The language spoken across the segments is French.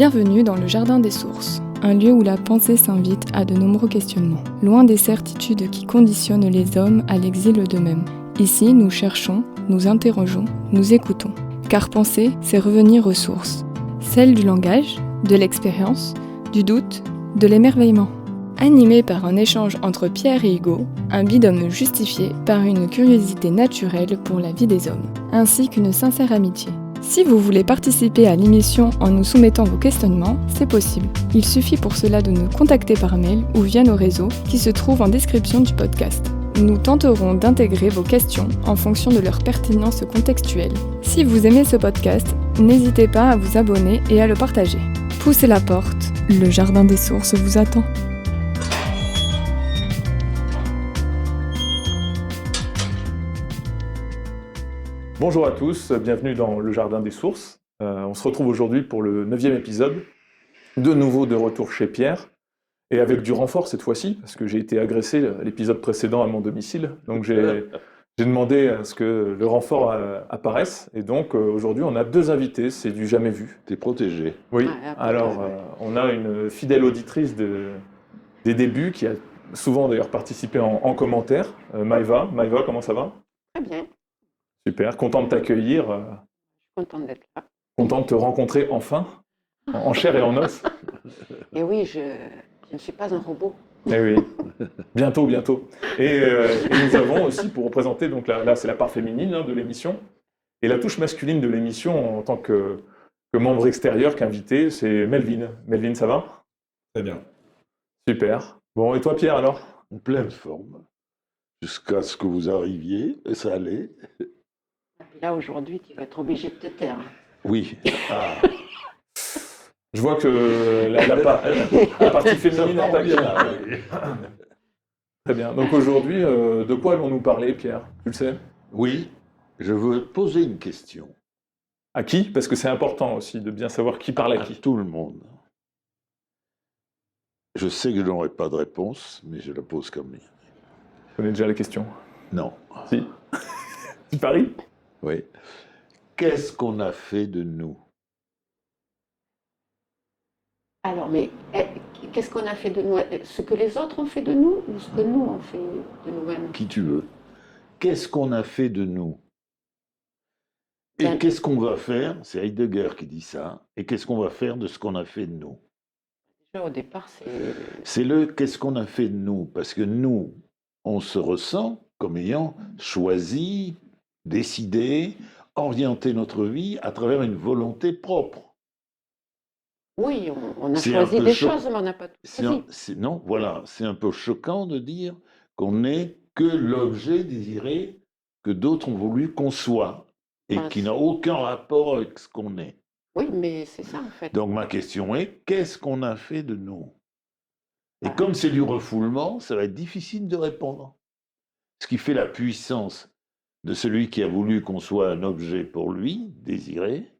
Bienvenue dans le Jardin des Sources, un lieu où la pensée s'invite à de nombreux questionnements, loin des certitudes qui conditionnent les hommes à l'exil d'eux-mêmes. Ici, nous cherchons, nous interrogeons, nous écoutons. Car penser, c'est revenir aux sources, celles du langage, de l'expérience, du doute, de l'émerveillement. Animé par un échange entre Pierre et Hugo, un binôme justifié par une curiosité naturelle pour la vie des hommes, ainsi qu'une sincère amitié. Si vous voulez participer à l'émission en nous soumettant vos questionnements, c'est possible. Il suffit pour cela de nous contacter par mail ou via nos réseaux qui se trouvent en description du podcast. Nous tenterons d'intégrer vos questions en fonction de leur pertinence contextuelle. Si vous aimez ce podcast, n'hésitez pas à vous abonner et à le partager. Poussez la porte, le Jardin des Sources vous attend. Bonjour à tous, bienvenue dans le Jardin des Sources. On se retrouve aujourd'hui pour le 9e épisode, de nouveau de retour chez Pierre, et avec du renfort cette fois-ci, parce que j'ai été agressé l'épisode précédent à mon domicile, donc j'ai demandé à ce que le renfort apparaisse, et donc aujourd'hui on a deux invités, c'est du jamais vu. T'es protégé. Oui, alors on a une fidèle auditrice des débuts, qui a souvent d'ailleurs participé en commentaire, Maëva. Maëva, comment ça va? Très bien, Super, content de t'accueillir. je suis contente d'être là. Content de te rencontrer enfin, en chair et en os. Et oui, je ne suis pas un robot. Eh oui, bientôt, bientôt. Et nous avons aussi, pour représenter, donc là c'est la part féminine de l'émission, et la touche masculine de l'émission en tant que membre extérieur, qu'invité, c'est Melvin. Melvin, ça va? Très bien. Super. Bon, et toi Pierre alors? En pleine forme. Jusqu'à ce que vous arriviez, et ça allait. Et là, aujourd'hui, tu vas être obligé de te taire. Oui. Ah. Je vois que la partie féminine attaque. Oui. Très bien. Donc aujourd'hui, de quoi allons-nous parler, Pierre? Tu le sais? Oui, je veux poser une question À qui? Parce que c'est important aussi de bien savoir qui parle à à qui. tout le monde. Je sais que je n'aurai pas de réponse, mais je la pose quand même. Je connais déjà la question. Non. Si. Tu paries? Oui. Qu'est-ce qu'on a fait de nous? Alors, mais qu'est-ce qu'on a fait de nous? Ce que les autres ont fait de nous ou ce que nous on fait de nous-mêmes? Qui tu veux? Qu'est-ce qu'on a fait de nous? Et Ben- qu'est-ce qu'on va faire? C'est Heidegger qui dit ça. Et qu'est-ce qu'on va faire de ce qu'on a fait de nous? Déjà, au départ, c'est... C'est le qu'est-ce qu'on a fait de nous, parce que nous, on se ressent comme ayant choisi, décidé, orienté notre vie à travers une volonté propre. Oui, on a C'est choisi un peu des choc- choses, mais on n'a pas tout choisi. Non, voilà, c'est un peu choquant de dire qu'on n'est que l'objet désiré que d'autres ont voulu qu'on soit et Ah, qui n'a aucun rapport avec ce qu'on est. Oui, mais c'est ça, en fait. Donc ma question est, qu'est-ce qu'on a fait de nous? Et Ah. comme c'est du refoulement, ça va être difficile de répondre. Ce qui fait la puissance de celui qui a voulu qu'on soit un objet pour lui, désiré,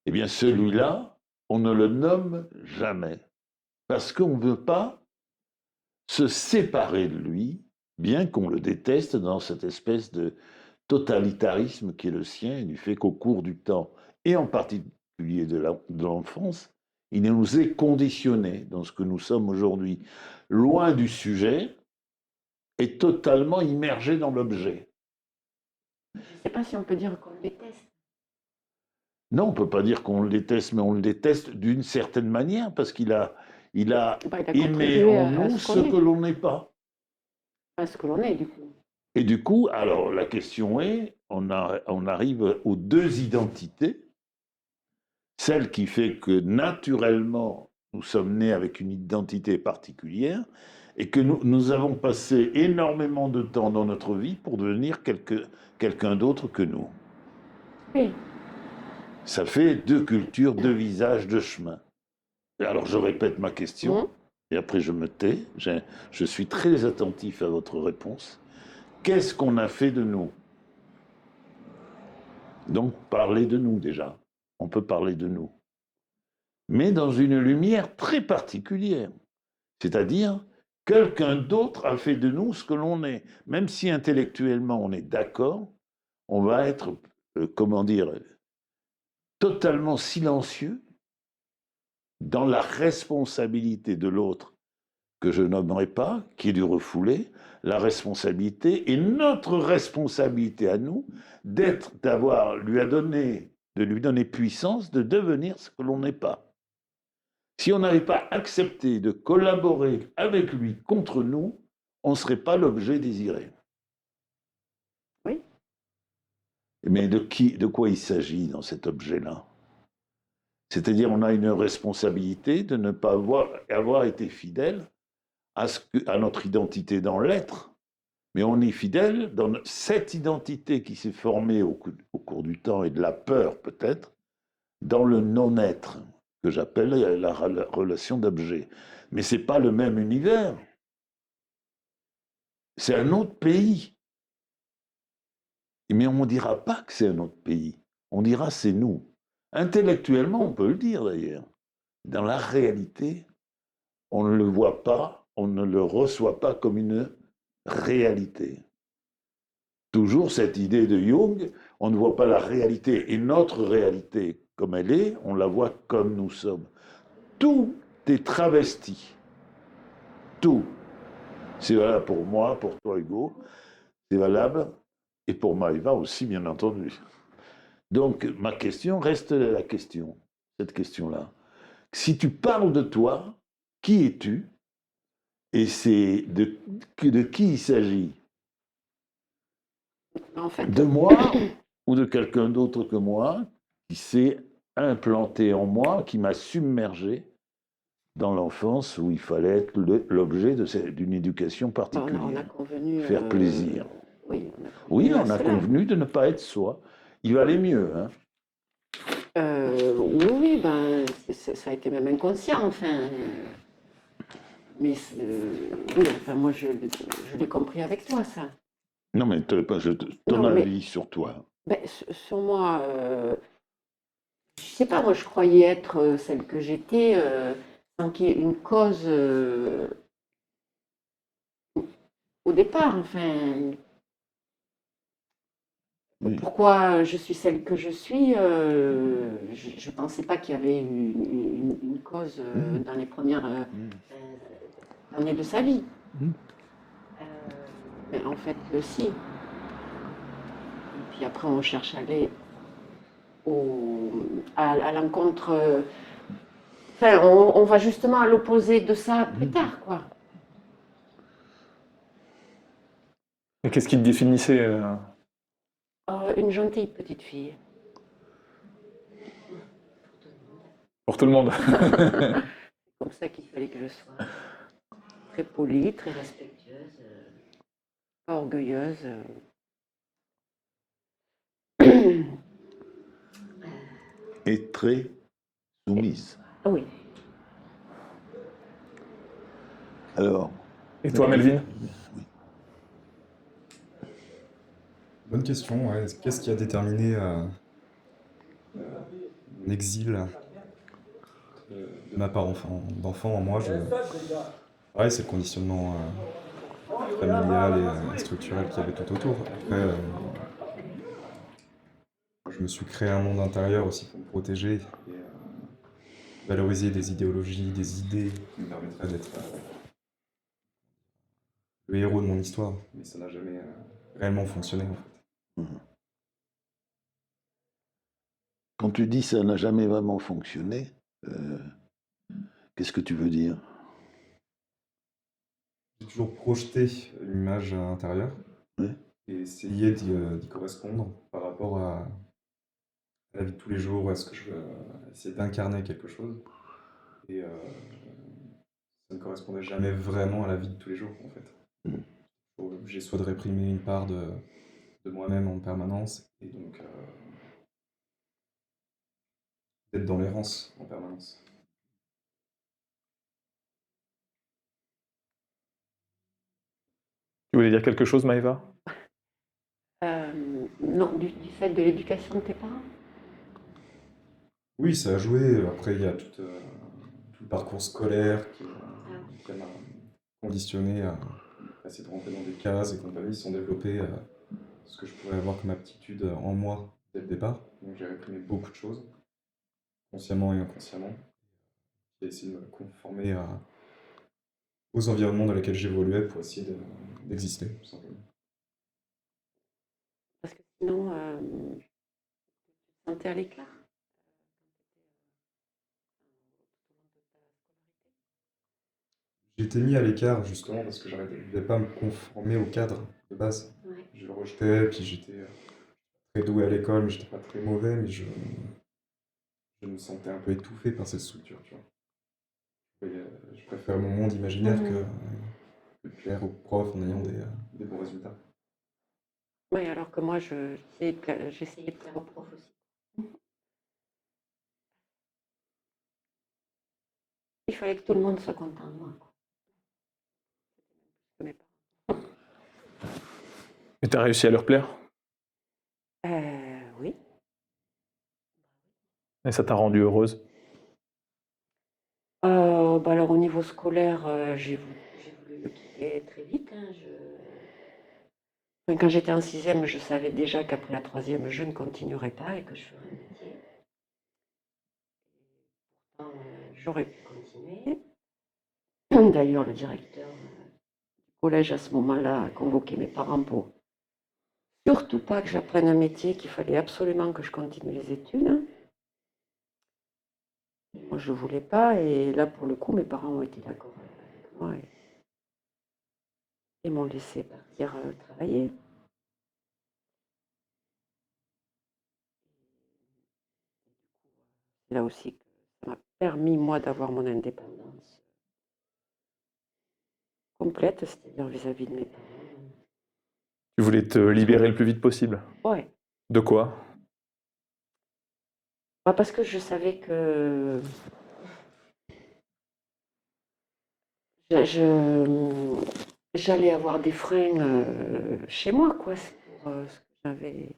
eh bien celui-là, on ne le nomme jamais. Parce qu'on ne veut pas se séparer de lui, bien qu'on le déteste dans cette espèce de totalitarisme qui est le sien, et du fait qu'au cours du temps, et en particulier de l'enfance, il nous est conditionné dans ce que nous sommes aujourd'hui, loin du sujet et totalement immergé dans l'objet. Je ne sais pas si on peut dire qu'on le déteste. Non, on ne peut pas dire qu'on le déteste, mais on le déteste d'une certaine manière, parce qu'il a Bah, il a aimé contribué en à nous ce ce qu'on que est, l'on n'est pas. à ce que l'on est, du coup. Et du coup, alors la question est, on arrive aux deux identités, celle qui fait que naturellement, nous sommes nés avec une identité particulière, et que nous avons passé énormément de temps dans notre vie pour devenir quelqu'un d'autre que nous. Oui. Ça fait deux cultures, deux visages, deux chemins. Alors je répète ma question, Mhm. et après je me tais. Je suis très attentif à votre réponse. Qu'est-ce qu'on a fait de nous? Donc parler de nous déjà. On peut parler de nous. Mais dans une lumière très particulière. C'est-à-dire, quelqu'un d'autre a fait de nous ce que l'on est. Même si intellectuellement on est d'accord, on va être, comment dire, totalement silencieux dans la responsabilité de l'autre, que je nommerai pas, qui est du refoulé, la responsabilité et notre responsabilité à nous de lui donner puissance de devenir ce que l'on n'est pas. Si on n'avait pas accepté de collaborer avec lui contre nous, on ne serait pas l'objet désiré. Oui. Mais de quoi il s'agit dans cet objet-là? C'est-à-dire, on a une responsabilité de ne pas avoir été fidèle à notre identité dans l'être, mais on est fidèle dans cette identité qui s'est formée au cours du temps et de la peur peut-être, dans le non-être, que j'appelle la relation d'objet. Mais ce n'est pas le même univers. C'est un autre pays. Mais on ne dira pas que c'est un autre pays. On dira c'est nous. Intellectuellement, on peut le dire d'ailleurs. Dans la réalité, on ne le voit pas, on ne le reçoit pas comme une réalité. Toujours cette idée de Jung, on ne voit pas la réalité et notre réalité comme elle est, on la voit comme nous sommes. Tout est travesti. Tout. C'est valable pour moi, pour toi Hugo, c'est valable, et pour Maëva aussi bien entendu. Donc ma question reste la question, cette question-là. Si tu parles de toi, qui es-tu? Et c'est de qui il s'agit? En fait, De moi ou de quelqu'un d'autre que moi qui s'est implanté en moi, qui m'a submergé dans l'enfance où il fallait être l'objet d'une éducation on a particulière. convenu. Faire plaisir. Oui, Oui, à on a cela. convenu de ne pas être soi. Il valait mieux, hein. Oui, ben, ça a été même inconscient, enfin. Mais oui, enfin, moi, je l'ai compris avec toi, ça. Non, mais ton Non, mais avis sur toi. ben, sur moi, je sais pas, moi, je croyais être celle que j'étais, sans qu'il y ait une cause au départ, enfin. Oui. Pourquoi je suis celle que je suis, je ne pensais pas qu'il y avait une cause dans les premières années de sa vie. Mais en fait, si. Et puis après, on cherche à aller à l'encontre. Enfin, on va justement à l'opposé de ça plus tard, quoi. Et qu'est-ce qui te définissait Une gentille petite fille. pour tout le monde? C'est comme ça qu'il fallait que je sois. Très polie, très respectueuse, pas orgueilleuse. Et très soumise. Oui. Alors, Et toi, Melvin? Bonne question, ouais. Qu'est-ce qui a déterminé mon exil de ma part d'enfant en moi? Ouais, c'est le conditionnement familial et structurel qu'il y avait tout autour. Après, je me suis créé un monde intérieur aussi pour me protéger et valoriser des idéologies, des idées qui me permettraient d'être le héros de mon histoire. Mais ça n'a jamais réellement fonctionné en fait. quand tu dis ça n'a jamais vraiment fonctionné, qu'est-ce que tu veux dire? J'ai toujours projeté une image intérieure Ouais. et essayé d'y correspondre par rapport à la vie de tous les jours, est-ce que je veux essayer d'incarner quelque chose? Et ça ne correspondait jamais vraiment à la vie de tous les jours, en fait. J'ai soit de réprimer une part de moi-même en permanence, et donc d'être dans l'errance en permanence. Tu voulais dire quelque chose, Maëva? Non, du fait de l'éducation de tes parents? Oui, ça a joué. Après, il y a tout le parcours scolaire qui m'a conditionné à essayer de rentrer dans des cases et compagnie, sont développés ce que je pourrais avoir comme aptitude en moi dès le départ. Donc j'ai réprimé beaucoup de choses, consciemment et inconsciemment, J'ai essayé de me conformer aux environnements dans lesquels j'évoluais pour essayer d'exister, tout simplement. Parce que sinon, tu te sentais à l'écart. J'ai été mis à l'écart justement parce que j'arrivais pas à me conformer au cadre de base. Ouais. Je le rejetais, puis j'étais très doué à l'école, mais j'étais pas très mauvais, mais je me sentais un peu étouffé par cette structure, tu vois. Je préfère mon monde imaginaire que de plaire aux profs en ayant des bons résultats. Oui, alors que moi, j'essayais de plaire au prof aussi. Il fallait que tout le monde soit content de moi, quoi. Que mes parents. Et tu as réussi à leur plaire? Oui. Et ça t'a rendue heureuse? Bah alors au niveau scolaire, j'ai voulu le quitter très vite, hein. Enfin, quand j'étais en sixième, je savais déjà qu'après la troisième, je ne continuerais pas et que je ferais un métier. J'aurais pu continuer. D'ailleurs, le directeur du collège à ce moment-là a convoqué mes parents pour surtout pas que j'apprenne un métier, qu'il fallait absolument que je continue les études. Moi, je ne voulais pas, et là, pour le coup, mes parents ont été d'accord avec moi et m'ont laissé partir travailler. C'est là aussi que ça m'a permis, moi, d'avoir mon indépendance complète, c'est-à-dire vis-à-vis de mes parents. Tu voulais te libérer le plus vite possible? Ouais. De quoi? Bah, parce que je savais que j'allais avoir des freins chez moi, quoi. C'est pour ce que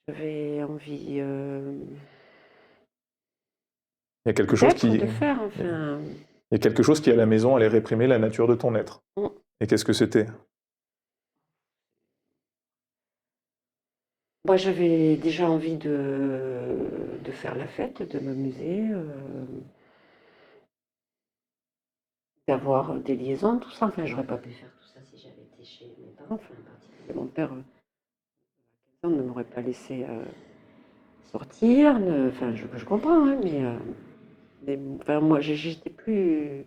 j'avais envie Il y a quelque chose de faire, enfin. il y a quelque chose qui, à la maison, allait réprimer la nature de ton être. Mm. Et qu'est-ce que c'était? Moi, j'avais déjà envie de faire la fête, de m'amuser, d'avoir des liaisons, tout ça. Enfin, j'aurais pas pu faire tout ça si j'avais été chez mes parents. Enfin, en particulier, mon père, à 15 ans, ne m'aurait pas laissé sortir. Enfin, je comprends, hein, mais enfin, moi, j'étais plus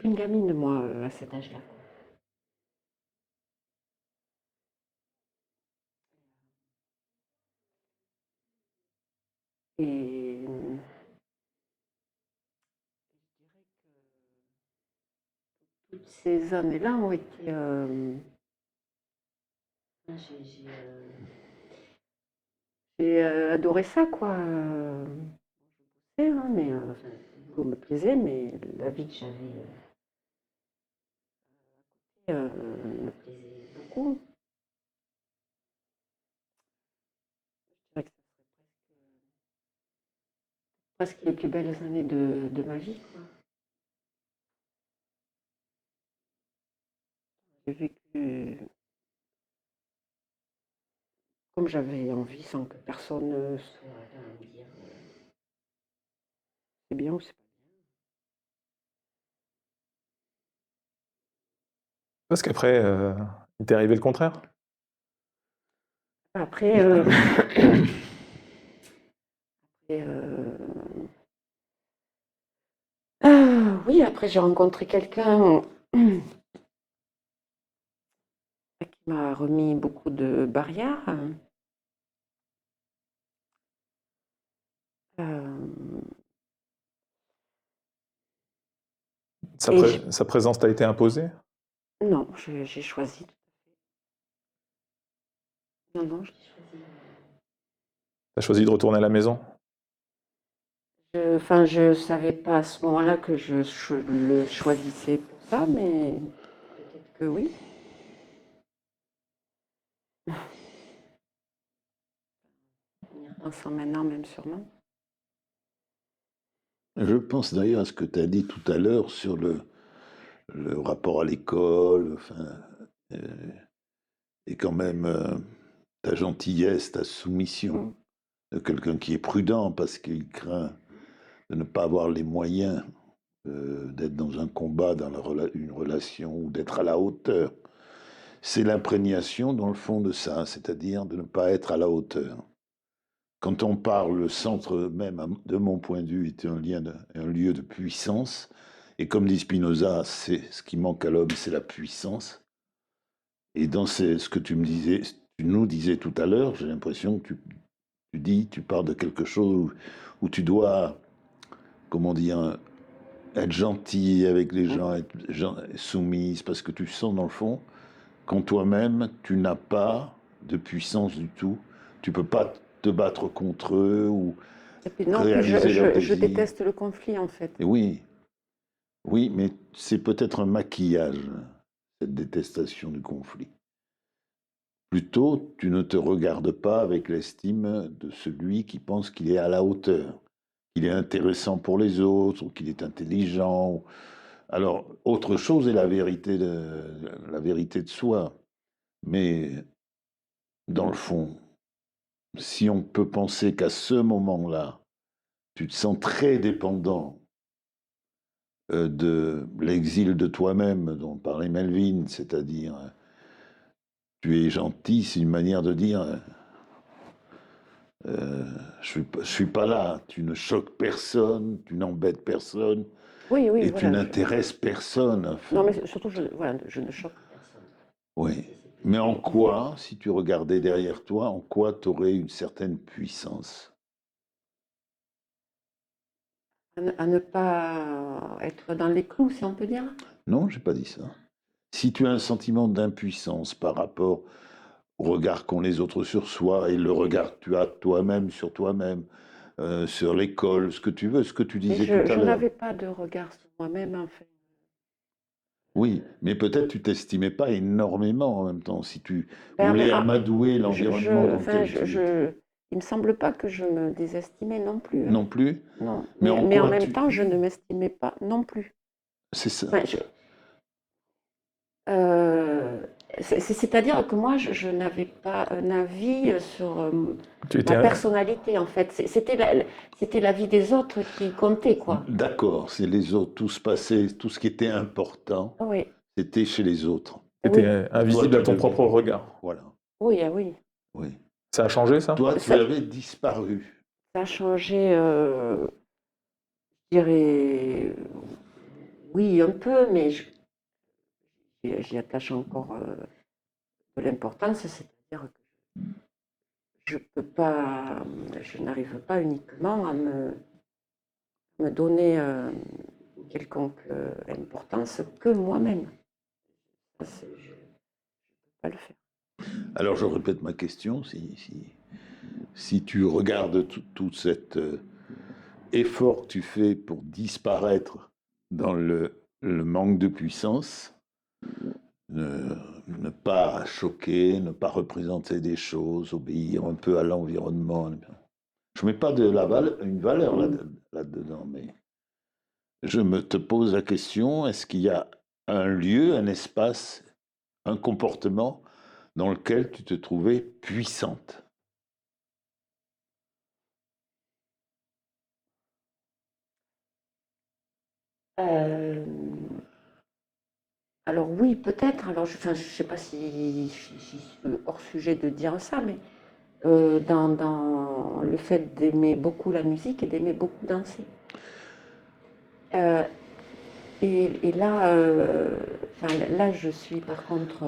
une gamine, moi, à cet âge-là, quoi. Et je dirais que toutes ces années-là ont été. J'ai adoré ça, quoi. Je bossais, hein, mais enfin, le boulot me plaisait, mais la vie que j'avais me plaisait beaucoup. Je dirais que ça serait presque les plus belles années de ma vie, quoi. J'ai vécu comme j'avais envie, sans que personne soit là à me dire c'est bien ou c'est pas Parce qu'après, il t'est arrivé le contraire? bien. Après, et, oui, après j'ai rencontré quelqu'un qui m'a remis beaucoup de barrières. Et Sa présence t'a été imposée? non, j'ai choisi. Non, non, j'ai choisi. T'as choisi de retourner à la maison? Enfin, je savais pas à ce moment-là que je le choisissais pour ça, mais peut-être que oui. En y repensant maintenant, même sûrement. Je pense d'ailleurs à ce que tu as dit tout à l'heure sur le rapport à l'école, enfin, et quand même ta gentillesse, ta soumission. de quelqu'un qui est prudent parce qu'il craint de ne pas avoir les moyens d'être dans un combat, dans une relation, ou d'être à la hauteur. C'est l'imprégnation dans le fond de ça, c'est-à-dire de ne pas être à la hauteur. Quand on parle, le centre même, de mon point de vue, est un lieu de puissance. Et comme dit Spinoza, c'est ce qui manque à l'homme, c'est la puissance. Et dans ce que tu nous disais tout à l'heure, j'ai l'impression que tu parles de quelque chose où tu dois, comment dire, être gentil avec les gens, être soumise, parce que tu sens dans le fond qu'en toi-même, tu n'as pas de puissance du tout. Tu peux pas te battre contre eux ou Et puis non, puis réaliser leurs je désirs. déteste le conflit, en fait. Et oui, mais c'est peut-être un maquillage, cette détestation du conflit. Plutôt, tu ne te regardes pas avec l'estime de celui qui pense qu'il est à la hauteur, qu'il est intéressant pour les autres, ou qu'il est intelligent. Alors, autre chose est la vérité de soi. Mais, dans le fond, si on peut penser qu'à ce moment-là, tu te sens très dépendant de l'exil de toi-même dont parlait Melvin, c'est-à-dire tu es gentil, c'est une manière de dire je suis pas là, tu ne choques personne, tu n'embêtes personne, Oui, et voilà. tu n'intéresses personne. Non, mais surtout, je ne choque personne. Oui. Mais en quoi, si tu regardais derrière toi, en quoi tu aurais une certaine puissance? À ne pas être dans les clous, si on peut dire. Non, j'ai pas dit ça. Si tu as un sentiment d'impuissance par rapport au regard qu'ont les autres sur soi et le regard que tu as toi-même sur toi-même, sur l'école, ce que tu veux, ce que tu Mais disais tout à je l'heure. n'avais pas de regard sur moi-même, en fait. Oui, mais peut-être tu t'estimais pas énormément en même temps, si tu Ben, voulais mais, amadouer l'environnement dans enfin, lequel tu... il me semble pas que je me désestimais non plus. Hein. Non plus? Non, Mais en mais en quoi même tu... temps, je ne m'estimais pas non plus. C'est ça. Enfin, c'est-à-dire que moi, je n'avais pas un avis sur ma personnalité, en fait. C'était la vie des autres qui comptait, quoi. D'accord, c'est les autres, tout se passait, tout ce qui était important, Oui, c'était chez les autres. C'était oui, invisible Toi, à ton propre regard. Voilà, oui, ah oui. oui. Ça a changé, ça? Toi, tu Ça- avais disparu. Ça a changé, je dirais, oui, un peu, mais j'y attache encore de l'importance, c'est-à-dire que je n'arrive pas uniquement à me donner quelconque importance que moi-même. Je ne peux pas le faire. Alors, je répète ma question, si tu regardes tout cet effort que tu fais pour disparaître dans le manque de puissance, ne pas choquer, ne pas représenter des choses, obéir un peu à l'environnement. Je ne mets pas une valeur là-dedans, mais te pose la question, est-ce qu'il y a un lieu, un espace, un comportement dans lequel tu te trouvais puissante? Alors oui, peut-être. Alors je ne sais pas si c'est hors sujet de dire ça, mais dans le fait d'aimer beaucoup la musique et d'aimer beaucoup danser. Euh, et là, là, je suis par contre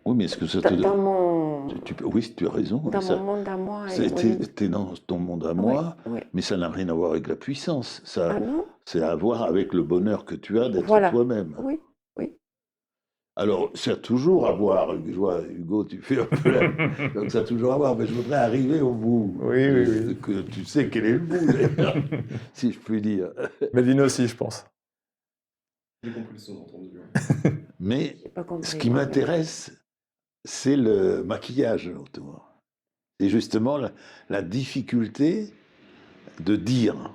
Oui, mais est-ce que ça te dans donne... mon, Oui, tu as raison. dans Ça, mon monde à moi. t'es dans ton monde à moi, Oui. mais ça n'a rien à voir avec la puissance. Ah non? C'est à voir avec le bonheur que tu as d'être Voilà. toi-même. Oui, oui. Alors, ça a toujours à voir. Je vois, Hugo, tu fais un peu donc ça a toujours à voir, mais je voudrais arriver au bout. Oui. Que tu sais quel est le bout, d'ailleurs, si je puis dire. Melvin aussi, je pense. J'ai compris le sous-entendu. Mais J'ai pas compris. ce qui m'intéresse, c'est le maquillage autour. C'est justement la difficulté de dire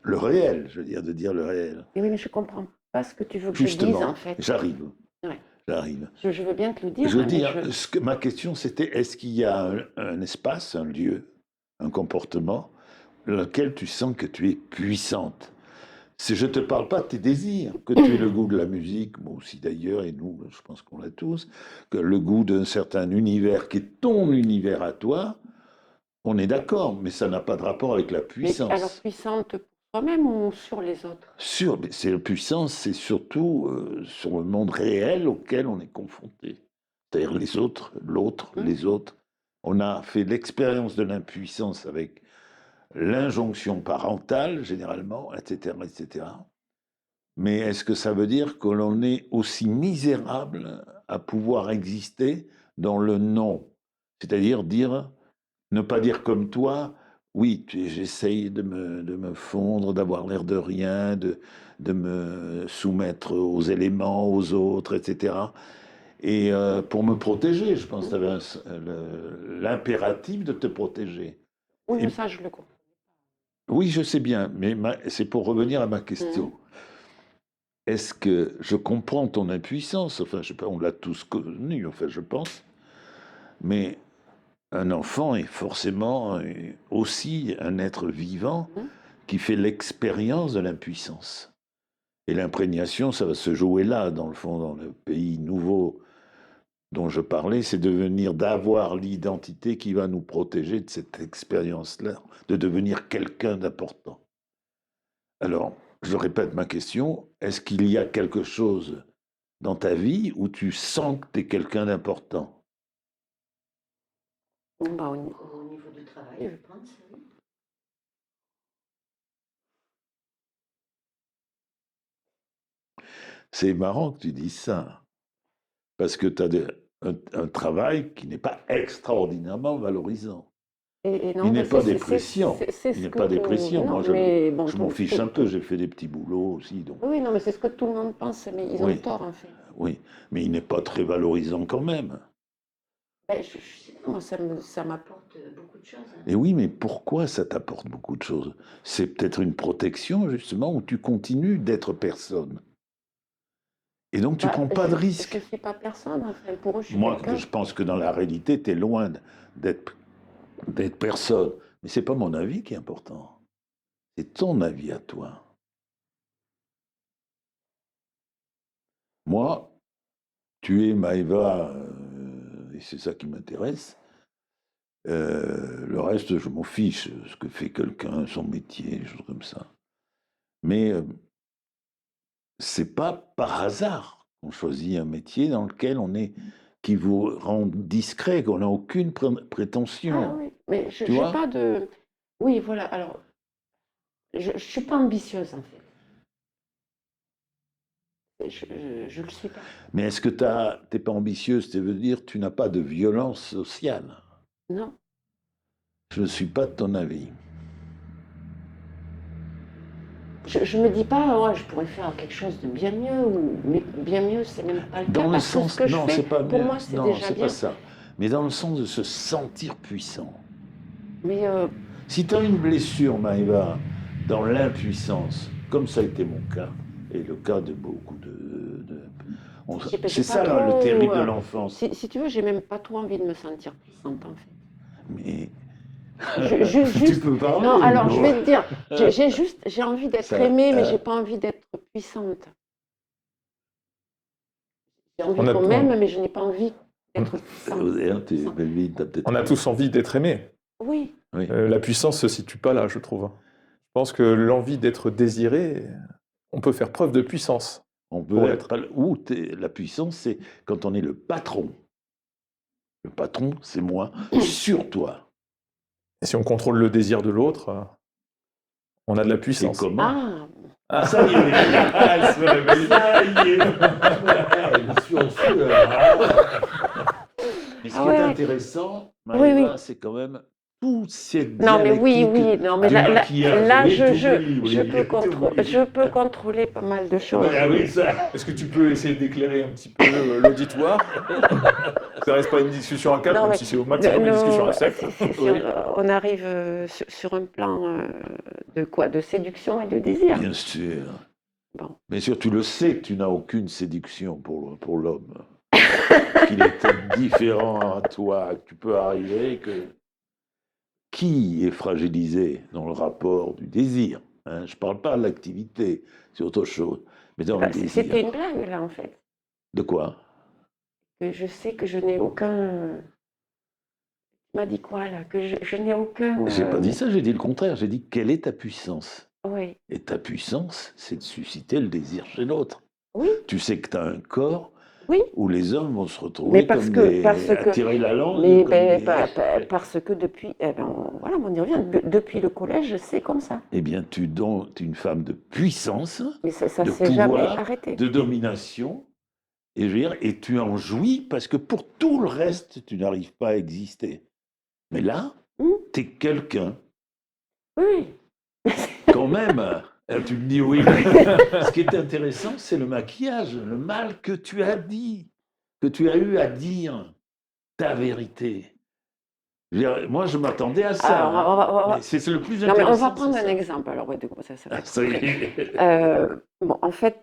le réel, je veux dire, de dire le réel. Oui, mais je comprends pas ce que tu veux que Justement, je dise en fait. j'arrive. Ouais. j'arrive. Je veux bien te le dire. Je veux mais dire, ma question c'était, est-ce qu'il y a un espace, un lieu, un comportement dans lequel tu sens que tu es puissante? Je ne te parle pas de tes désirs, que tu aies le goût de la musique, moi aussi d'ailleurs, et nous, je pense qu'on l'a tous, que le goût d'un certain univers qui est ton univers à toi, on est d'accord, mais ça n'a pas de rapport avec la Mais alors puissance. puissante pour toi-même ou sur les autres? C'est la puissance, c'est surtout sur le monde réel auquel on est confronté. C'est-à-dire les autres, l'autre, les autres. On a fait l'expérience de l'impuissance avec l'injonction parentale, généralement, etc., etc. Mais est-ce que ça veut dire que l'on est aussi misérable à pouvoir exister dans le non? C'est-à-dire dire, ne pas dire comme toi, oui, j'essaye de me fondre, d'avoir l'air de rien, de me soumettre aux éléments, aux autres, etc. Et pour me protéger, je pense que tu avais l'impératif de te protéger. Oui, Et mais ça, je le comprends. oui, je sais bien, mais c'est pour revenir à ma question. Est-ce que je comprends ton impuissance? Enfin, je sais pas, on l'a tous connu, enfin, je pense. Mais un enfant est forcément aussi un être vivant qui fait l'expérience de l'impuissance. Et l'imprégnation, ça va se jouer là, dans le fond, dans le pays nouveau dont je parlais, c'est d'avoir l'identité qui va nous protéger de cette expérience-là, de devenir quelqu'un d'important. Alors, je répète ma question, est-ce qu'il y a quelque chose dans ta vie où tu sens que tu es quelqu'un d'important? Bah, au niveau du travail, je pense, oui. C'est marrant que tu dises ça, parce que tu as un travail qui n'est pas extraordinairement valorisant. Et non, Il n'est bah, pas dépréciant. c'est Il ce n'est que pas dépréciant. non, Moi, mais bon, je m'en fiche un peu. J'ai fait des petits boulots aussi. Donc. Oui, non, mais c'est ce que tout le monde pense, mais ils ont Oui, tort, en fait. oui. Mais il n'est pas très valorisant quand même. Ben, moi, ça m'apporte beaucoup de choses. Et oui, mais pourquoi ça t'apporte beaucoup de choses? C'est peut-être une protection, justement, où tu continues d'être personne. Et donc, tu Bah, prends pas de je risque. ne suis pas personne, en fait. Pour eux, je suis Moi, quelqu'un. je pense que dans la réalité, tu es loin d'être personne. Mais c'est pas mon avis qui est important. C'est ton avis à toi. Moi, tu es Maëva, et c'est ça qui m'intéresse. Le reste, je m'en fiche, ce que fait quelqu'un, son métier, des choses comme ça. Mais c'est pas par hasard qu'on choisit un métier dans lequel qui vous rend discret, qu'on n'a aucune prétention. Ah oui, mais je Tu n'ai vois? pas de... Oui, voilà, alors, je ne suis pas ambitieuse, en fait. Je le suis pas. Mais est-ce que t'es pas ambitieuse? Ça veut dire que tu n'as pas de violence sociale. Non. Je ne suis pas de ton avis. Je me dis pas, ouais, je pourrais faire quelque chose de bien mieux, mais bien mieux, c'est même pas le cas, Dans le parce que sens, ce que je non, fais, c'est pas pour bien. moi, c'est Non, déjà c'est bien. pas ça. Mais dans le sens de se sentir puissant. Mais Si tu as une blessure, Maëva, dans l'impuissance, comme ça a été mon cas, et le cas de beaucoup j'ai c'est pas ça là, le trop, terrible de l'enfance. si tu veux, j'ai même pas trop envie de me sentir puissante, en fait. Mais Juste, peux parler. non, alors non. je vais te dire, j'ai envie d'être Ça, aimée, mais j'ai pas envie d'être puissante. J'ai envie On a- qu'on m'aime, mais je n'ai pas envie d'être puissante. On a tous envie d'être aimé. Oui, Oui. La puissance se situe pas là, je trouve. Je pense que l'envie d'être désiré, on peut faire preuve de puissance. On peut Pour être. La puissance, c'est quand on est le patron. Le patron, c'est moi, sur toi. Et si on contrôle le désir de l'autre, on a de la C'est puissance. comment? ah, Ça y est, elle se réveille. Ça y est. Je suis en sueur. Mais ce qui est intéressant, Maëva, oui. c'est quand même toute cette non, mais oui, dialectique non, mais du là, maquillage. je peux contrôler pas mal de choses. Oui, ça. Est-ce que tu peux essayer d'éclairer un petit peu l'auditoire? Ça reste pas une discussion à quatre, Non, même mais si c'est au maximum une discussion à sept. on arrive sur un plan de quoi? De séduction et de désir. Bien sûr. Bon. Bien sûr, tu le sais que tu n'as aucune séduction pour l'homme. qu'il est différent à toi, que tu peux arriver, que qui est fragilisé dans le rapport du désir, hein? Je ne parle pas de l'activité, c'est autre chose, mais dans le C'était désir. une blague, là, en fait. De quoi? Que je sais que je n'ai aucun... Tu m'as dit quoi, là? Que je n'ai aucun... J'ai pas dit ça, j'ai dit le contraire. J'ai dit quelle est ta puissance? Oui, Et ta puissance, c'est de susciter le désir chez l'autre. oui, Tu sais que tu as un corps oui. où les hommes vont se retrouver Mais parce que... attirer la langue. Mais comme parce que depuis... voilà, on y revient. Depuis le collège, c'est comme ça. Eh bien, tu es une femme de puissance, Mais ça de s'est jamais pouvoir, arrêté. de domination, et, je veux dire, et tu en jouis parce que pour tout le reste, tu n'arrives pas à exister. Mais là, tu es quelqu'un. Oui. Quand même, tu me dis oui. Ce qui est intéressant, c'est le maquillage, le mal que tu as dit, que tu as eu à dire, ta vérité. Je veux dire, moi, je m'attendais à ça. Alors, on va- Mais c'est le plus Non, mais intéressant. on va prendre c'est un ça. exemple. Alors, ouais, ça va Ah, être ça y très- est. Bon, en fait,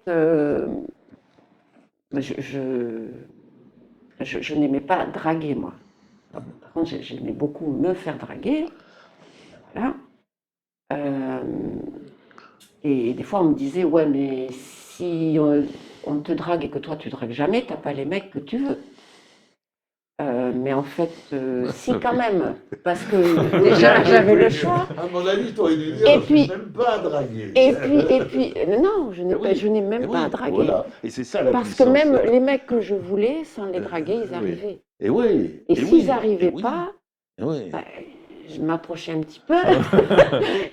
je n'aimais pas draguer, moi. Par contre, j'aimais beaucoup me faire draguer. Voilà. Euh, et des fois, on me disait, ouais, mais si on te drague et que toi, tu dragues jamais, t'as pas les mecs que tu veux. Mais en fait, si quand même, parce que déjà, j'avais le choix. À mon avis, tu aurais dû dire, Et je puis- suis même pas à draguer. Et puis, non, je n'ai Eh oui, je n'ai même eh pas oui, à draguer. Voilà. Et c'est ça la Parce que puissance. même les mecs que je voulais, sans les draguer, ils oui. arrivaient. Et oui. Et oui, s'ils n'arrivaient et oui, pas, et oui. bah, je m'approchais un petit peu.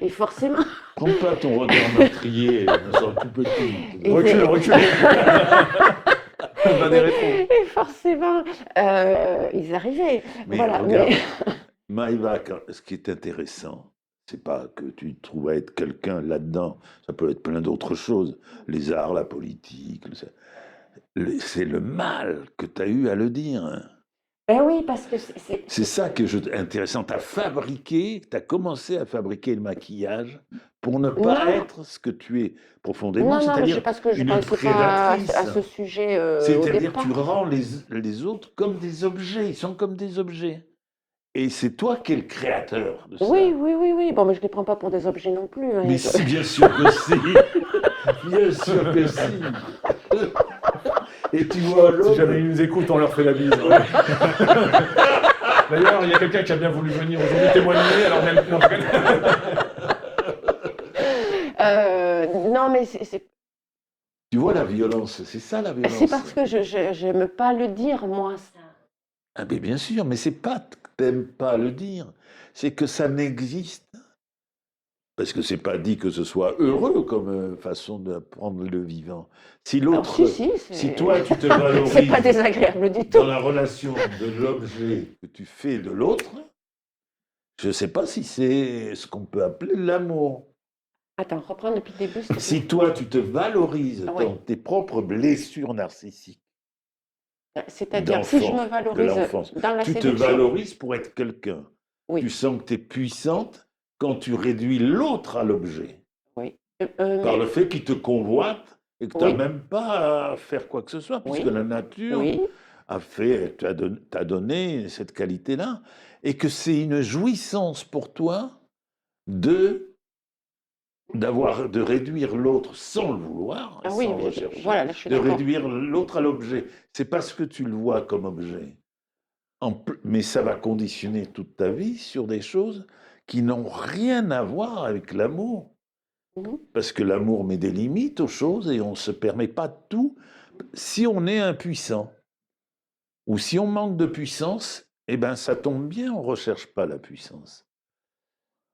Et forcément. Prends pas ton regard meurtrier, ça sera tout petit. Et Recule, c'est- recule. Va des rétros. Et forcément, ils arrivaient. Mais Voilà. regarde, Mais- Maïva, ce qui est intéressant, c'est pas que tu te trouves à être quelqu'un là-dedans, ça peut être plein d'autres choses, les arts, la politique, c'est le mal que tu as eu à le dire, hein. Ben oui, parce que C'est ça qui est intéressant. Tu as commencé à fabriquer le maquillage pour ne pas Non. être ce que tu es profondément, Non, non, mais c'est-à-dire parce que je une ne pensais pas prédatrice. à ce sujet au C'est-à-dire départ. tu rends les autres comme des objets, ils sont comme des objets. Et c'est toi qui es le créateur de ça. Oui, oui, oui, oui. Bon, mais je ne les prends pas pour des objets non plus, hein. Mais si, bien sûr que si. Bien sûr que si. Et tu vois Si jamais l'homme. ils nous écoutent, on leur fait la bise. D'ailleurs, il y a quelqu'un qui a bien voulu venir aujourd'hui témoigner. Alors, non, Non, mais c'est Tu vois la violence, c'est ça la violence. parce que je n'aime pas le dire, moi, ça. Ah ben bien sûr, mais c'est pas que t'aimes pas le dire, c'est que ça n'existe. Parce que c'est pas dit que ce soit heureux comme façon d'apprendre le vivant. Si Alors, l'autre, si toi tu te c'est valorises pas désagréable du dans tout. la relation de l'objet que tu fais de l'autre, je ne sais pas si c'est ce qu'on peut appeler l'amour. Attends, reprends depuis le début. s'il te plaît. Si toi tu te valorises Ah oui. dans tes propres blessures narcissiques, C'est-à-dire, si je d'enfant, me de valorise l'enfance, dans la tu te séduction. valorises pour être quelqu'un. Oui. Tu sens que tu es puissante quand tu réduis l'autre à l'objet, Oui. par le fait qu'il te convoite et que tu n'as Oui. même pas à faire quoi que ce soit, puisque Oui. la nature Oui. t'a donné cette qualité-là, et que c'est une jouissance pour toi de réduire l'autre sans le vouloir, Ah oui, sans mais rechercher, voilà, là, je suis de d'accord. réduire l'autre à l'objet. C'est parce que tu le vois comme objet. Mais ça va conditionner toute ta vie sur des choses qui n'ont rien à voir avec l'amour. Mhm. Parce que l'amour met des limites aux choses et on ne se permet pas tout. Si on est impuissant, ou si on manque de puissance, eh ben ça tombe bien, on ne recherche pas la puissance.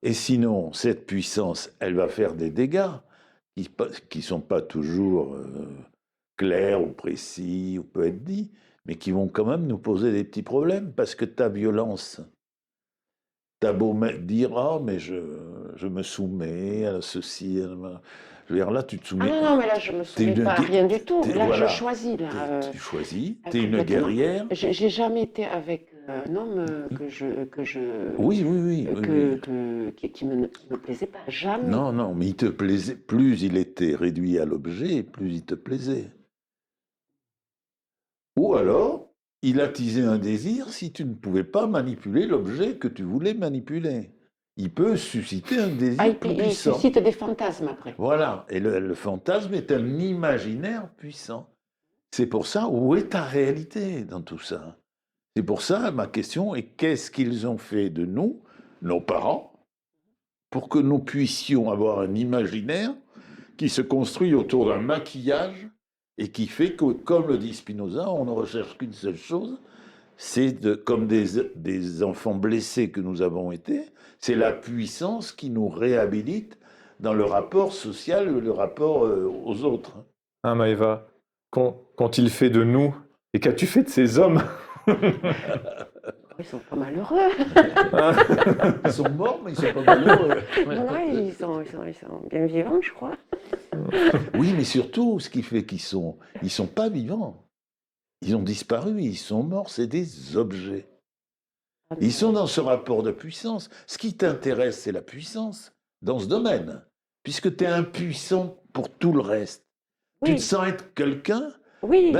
Et sinon, cette puissance, elle va faire des dégâts qui ne sont pas toujours clairs ou précis, ou peut être dit, mais qui vont quand même nous poser des petits problèmes, parce que ta violence, t'as beau dire « Ah, mais je me soumets à ceci », je veux dire, là, tu te Ah soumets. non, non, mais là, je ne me souviens une pas à guerre- rien du tout. Là, voilà. je choisis. Là, Tu choisis, tu es une complètement. guerrière. J'ai jamais été avec un homme Oui, oui, oui. qui me plaisait pas. Jamais. Non, non, mais il te plaisait. Plus il était réduit à l'objet, plus il te plaisait. Ou alors, il attisait un désir si tu ne pouvais pas manipuler l'objet que tu voulais manipuler. Il peut susciter un désir Ah, plus il puissant. suscite des fantasmes après. Voilà, et le fantasme est un imaginaire puissant. C'est pour ça, où est ta réalité dans tout ça? C'est pour ça, ma question est, qu'est-ce qu'ils ont fait de nous, nos parents, pour que nous puissions avoir un imaginaire qui se construit autour d'un maquillage et qui fait que, comme le dit Spinoza, on ne recherche qu'une seule chose, comme des enfants blessés que nous avons été, c'est la puissance qui nous réhabilite dans le rapport social, le rapport aux autres. Hein, Maëva, qu'ont-ils fait de nous et qu'as-tu fait de ces hommes? Ils sont pas malheureux. Ils sont morts, mais ils sont pas malheureux. Ouais, ils sont bien vivants, je crois. Oui, mais surtout, ce qui fait qu'ils sont pas vivants. Ils ont disparu, ils sont morts, c'est des objets. Ils sont dans ce rapport de puissance. Ce qui t'intéresse, c'est la puissance dans ce domaine, puisque tu es impuissant pour tout le reste. Oui. Tu te sens être quelqu'un, Oui.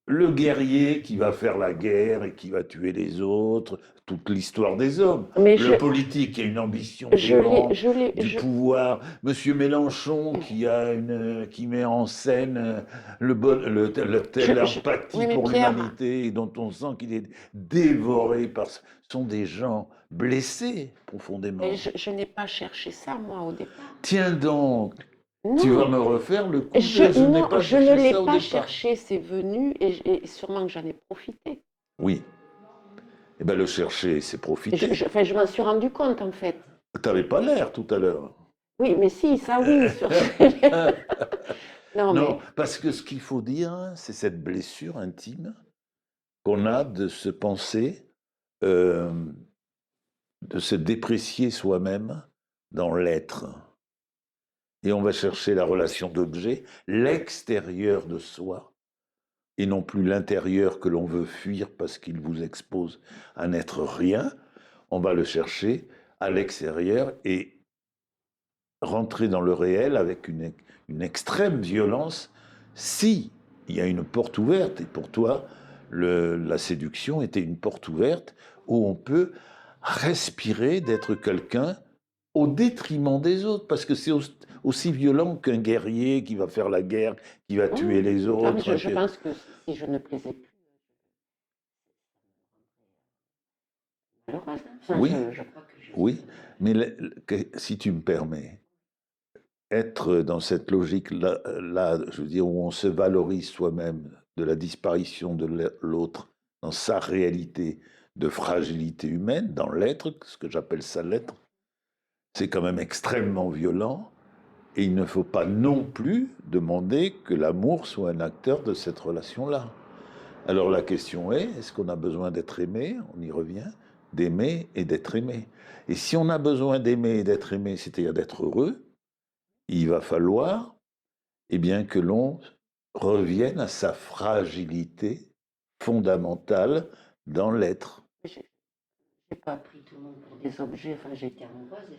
le guerrier qui va faire la guerre et qui va tuer les autres, toute l'histoire des hommes. Mais le politique qui a une ambition du pouvoir. Monsieur Mélenchon qui met en scène telle empathie pour l'humanité et dont on sent qu'il est dévoré par... Ce sont des gens blessés profondément. Mais je n'ai pas cherché ça, moi, au départ. Tiens donc, non. Tu vas me refaire le coup je ne l'ai pas cherché, cherché, c'est venu et sûrement que j'en ai profité. Oui. Eh bien, le chercher, c'est profiter. Je m'en suis rendu compte, en fait. Tu n'avais pas l'air tout à l'heure. Oui, mais si, ça oui. Non, parce que ce qu'il faut dire, c'est cette blessure intime qu'on a de se penser, de se déprécier soi-même dans l'être. Et on va chercher la relation d'objet, l'extérieur de soi, et non plus l'intérieur que l'on veut fuir parce qu'il vous expose à n'être rien. On va le chercher à l'extérieur et rentrer dans le réel avec une extrême violence si il y a une porte ouverte. Et pour toi, la séduction était une porte ouverte où on peut respirer d'être quelqu'un au détriment des autres, parce que c'est aussi violent qu'un guerrier qui va faire la guerre, qui va tuer les autres. Je pense que si je ne plaisais plus, oui, oui, mais si tu me permets, être dans cette logique-là, je veux dire, où on se valorise soi-même de la disparition de l'autre dans sa réalité de fragilité humaine, dans l'être, ce que j'appelle ça l'être, c'est quand même extrêmement violent, et il ne faut pas non plus demander que l'amour soit un acteur de cette relation-là. Alors la question est-ce qu'on a besoin d'être aimé? On y revient, d'aimer et d'être aimé. Et si on a besoin d'aimer et d'être aimé, c'est-à-dire d'être heureux, il va falloir que l'on revienne à sa fragilité fondamentale dans l'être. Je n'ai pas pris tout le monde pour des objets, j'ai été amoureuse et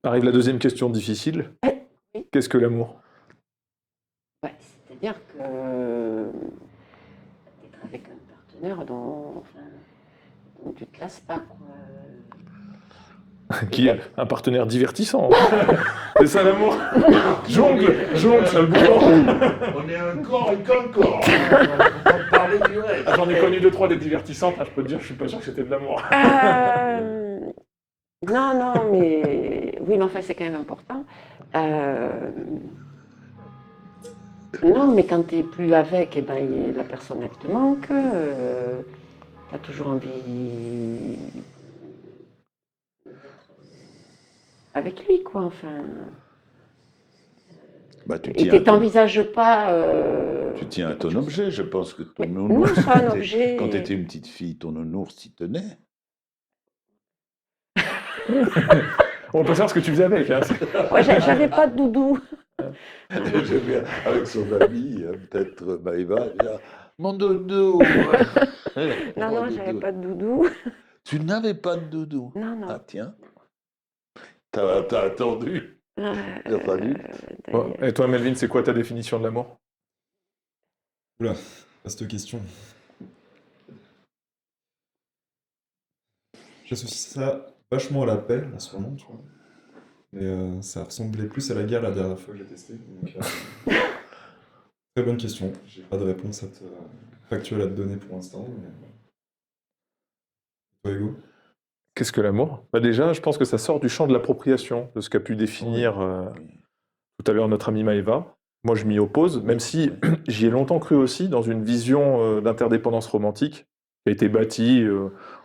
Arrive la deuxième question difficile. Oui. Qu'est-ce que l'amour? C'est-à-dire que d'être avec un partenaire dont tu ne te lasses pas, quoi. Qui est un partenaire divertissant. C'est ça l'amour. Jongle, c'est le bon. On est un corps et qu'un corps. On va parler du reste. J'en ai connu 2-3 des divertissantes, je peux te dire, je suis pas sûr que c'était de l'amour. Non, mais oui, mais enfin c'est quand même important. Non, mais quand tu n'es plus avec, la personne elle te manque. Tu as toujours envie avec lui, quoi, enfin. Tu t'envisages pas. Tu tiens à ton objet, je pense que ton nounours. Quand tu étais une petite fille, ton nounours t'y tenait. On peut savoir ce que tu faisais avec. Hein. Ouais, j'avais pas de doudou. Avec son ami, peut-être Maëva, mon doudou. Non, j'avais pas de doudou. Tu n'avais pas de doudou? Non. Ah tiens, t'as attendu. T'as pas vu. Et toi, Melvin, c'est quoi ta définition de l'amour? Oula, Vaste question. J'associe ça vachement à la paix en ce moment, tu vois. Mais ça ressemblait plus à la guerre la dernière fois que j'ai testé. Donc, très bonne question. J'ai pas de réponse factuelle à te donner pour l'instant. Toi, Hugo? Qu'est-ce que l'amour? Bah déjà, je pense que ça sort du champ de l'appropriation, de ce qu'a pu définir tout à l'heure notre amie Maëva. Moi, je m'y oppose, même si j'y ai longtemps cru aussi dans une vision d'interdépendance romantique qui a été bâtie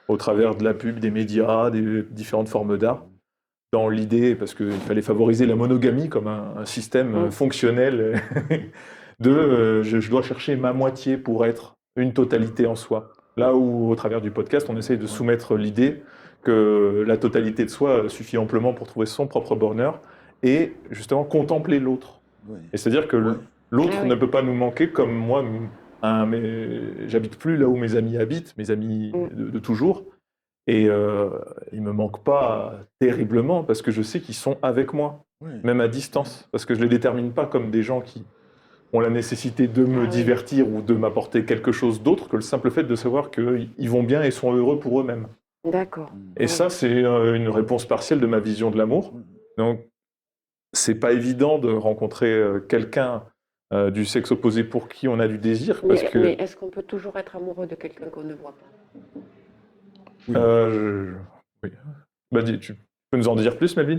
au travers de la pub, des médias, des différentes formes d'art, dans l'idée, parce qu'il fallait favoriser la monogamie comme un système fonctionnel, je dois chercher ma moitié pour être une totalité en soi. Là où, au travers du podcast, on essaye de soumettre l'idée que la totalité de soi suffit amplement pour trouver son propre bonheur et justement contempler l'autre. Oui. Et c'est-à-dire que l'autre ne peut pas nous manquer, comme moi, j'habite plus là où mes amis habitent, mes amis de toujours, et ils me manquent pas terriblement parce que je sais qu'ils sont avec moi, même à distance, parce que je les détermine pas comme des gens qui ont la nécessité de me divertir ou de m'apporter quelque chose d'autre que le simple fait de savoir qu'ils vont bien et sont heureux pour eux-mêmes. D'accord. Et ça, c'est une réponse partielle de ma vision de l'amour. Donc, c'est pas évident de rencontrer quelqu'un du sexe opposé pour qui on a du désir. Mais est-ce qu'on peut toujours être amoureux de quelqu'un qu'on ne voit pas? Oui. Bah, tu peux nous en dire plus, Melvin?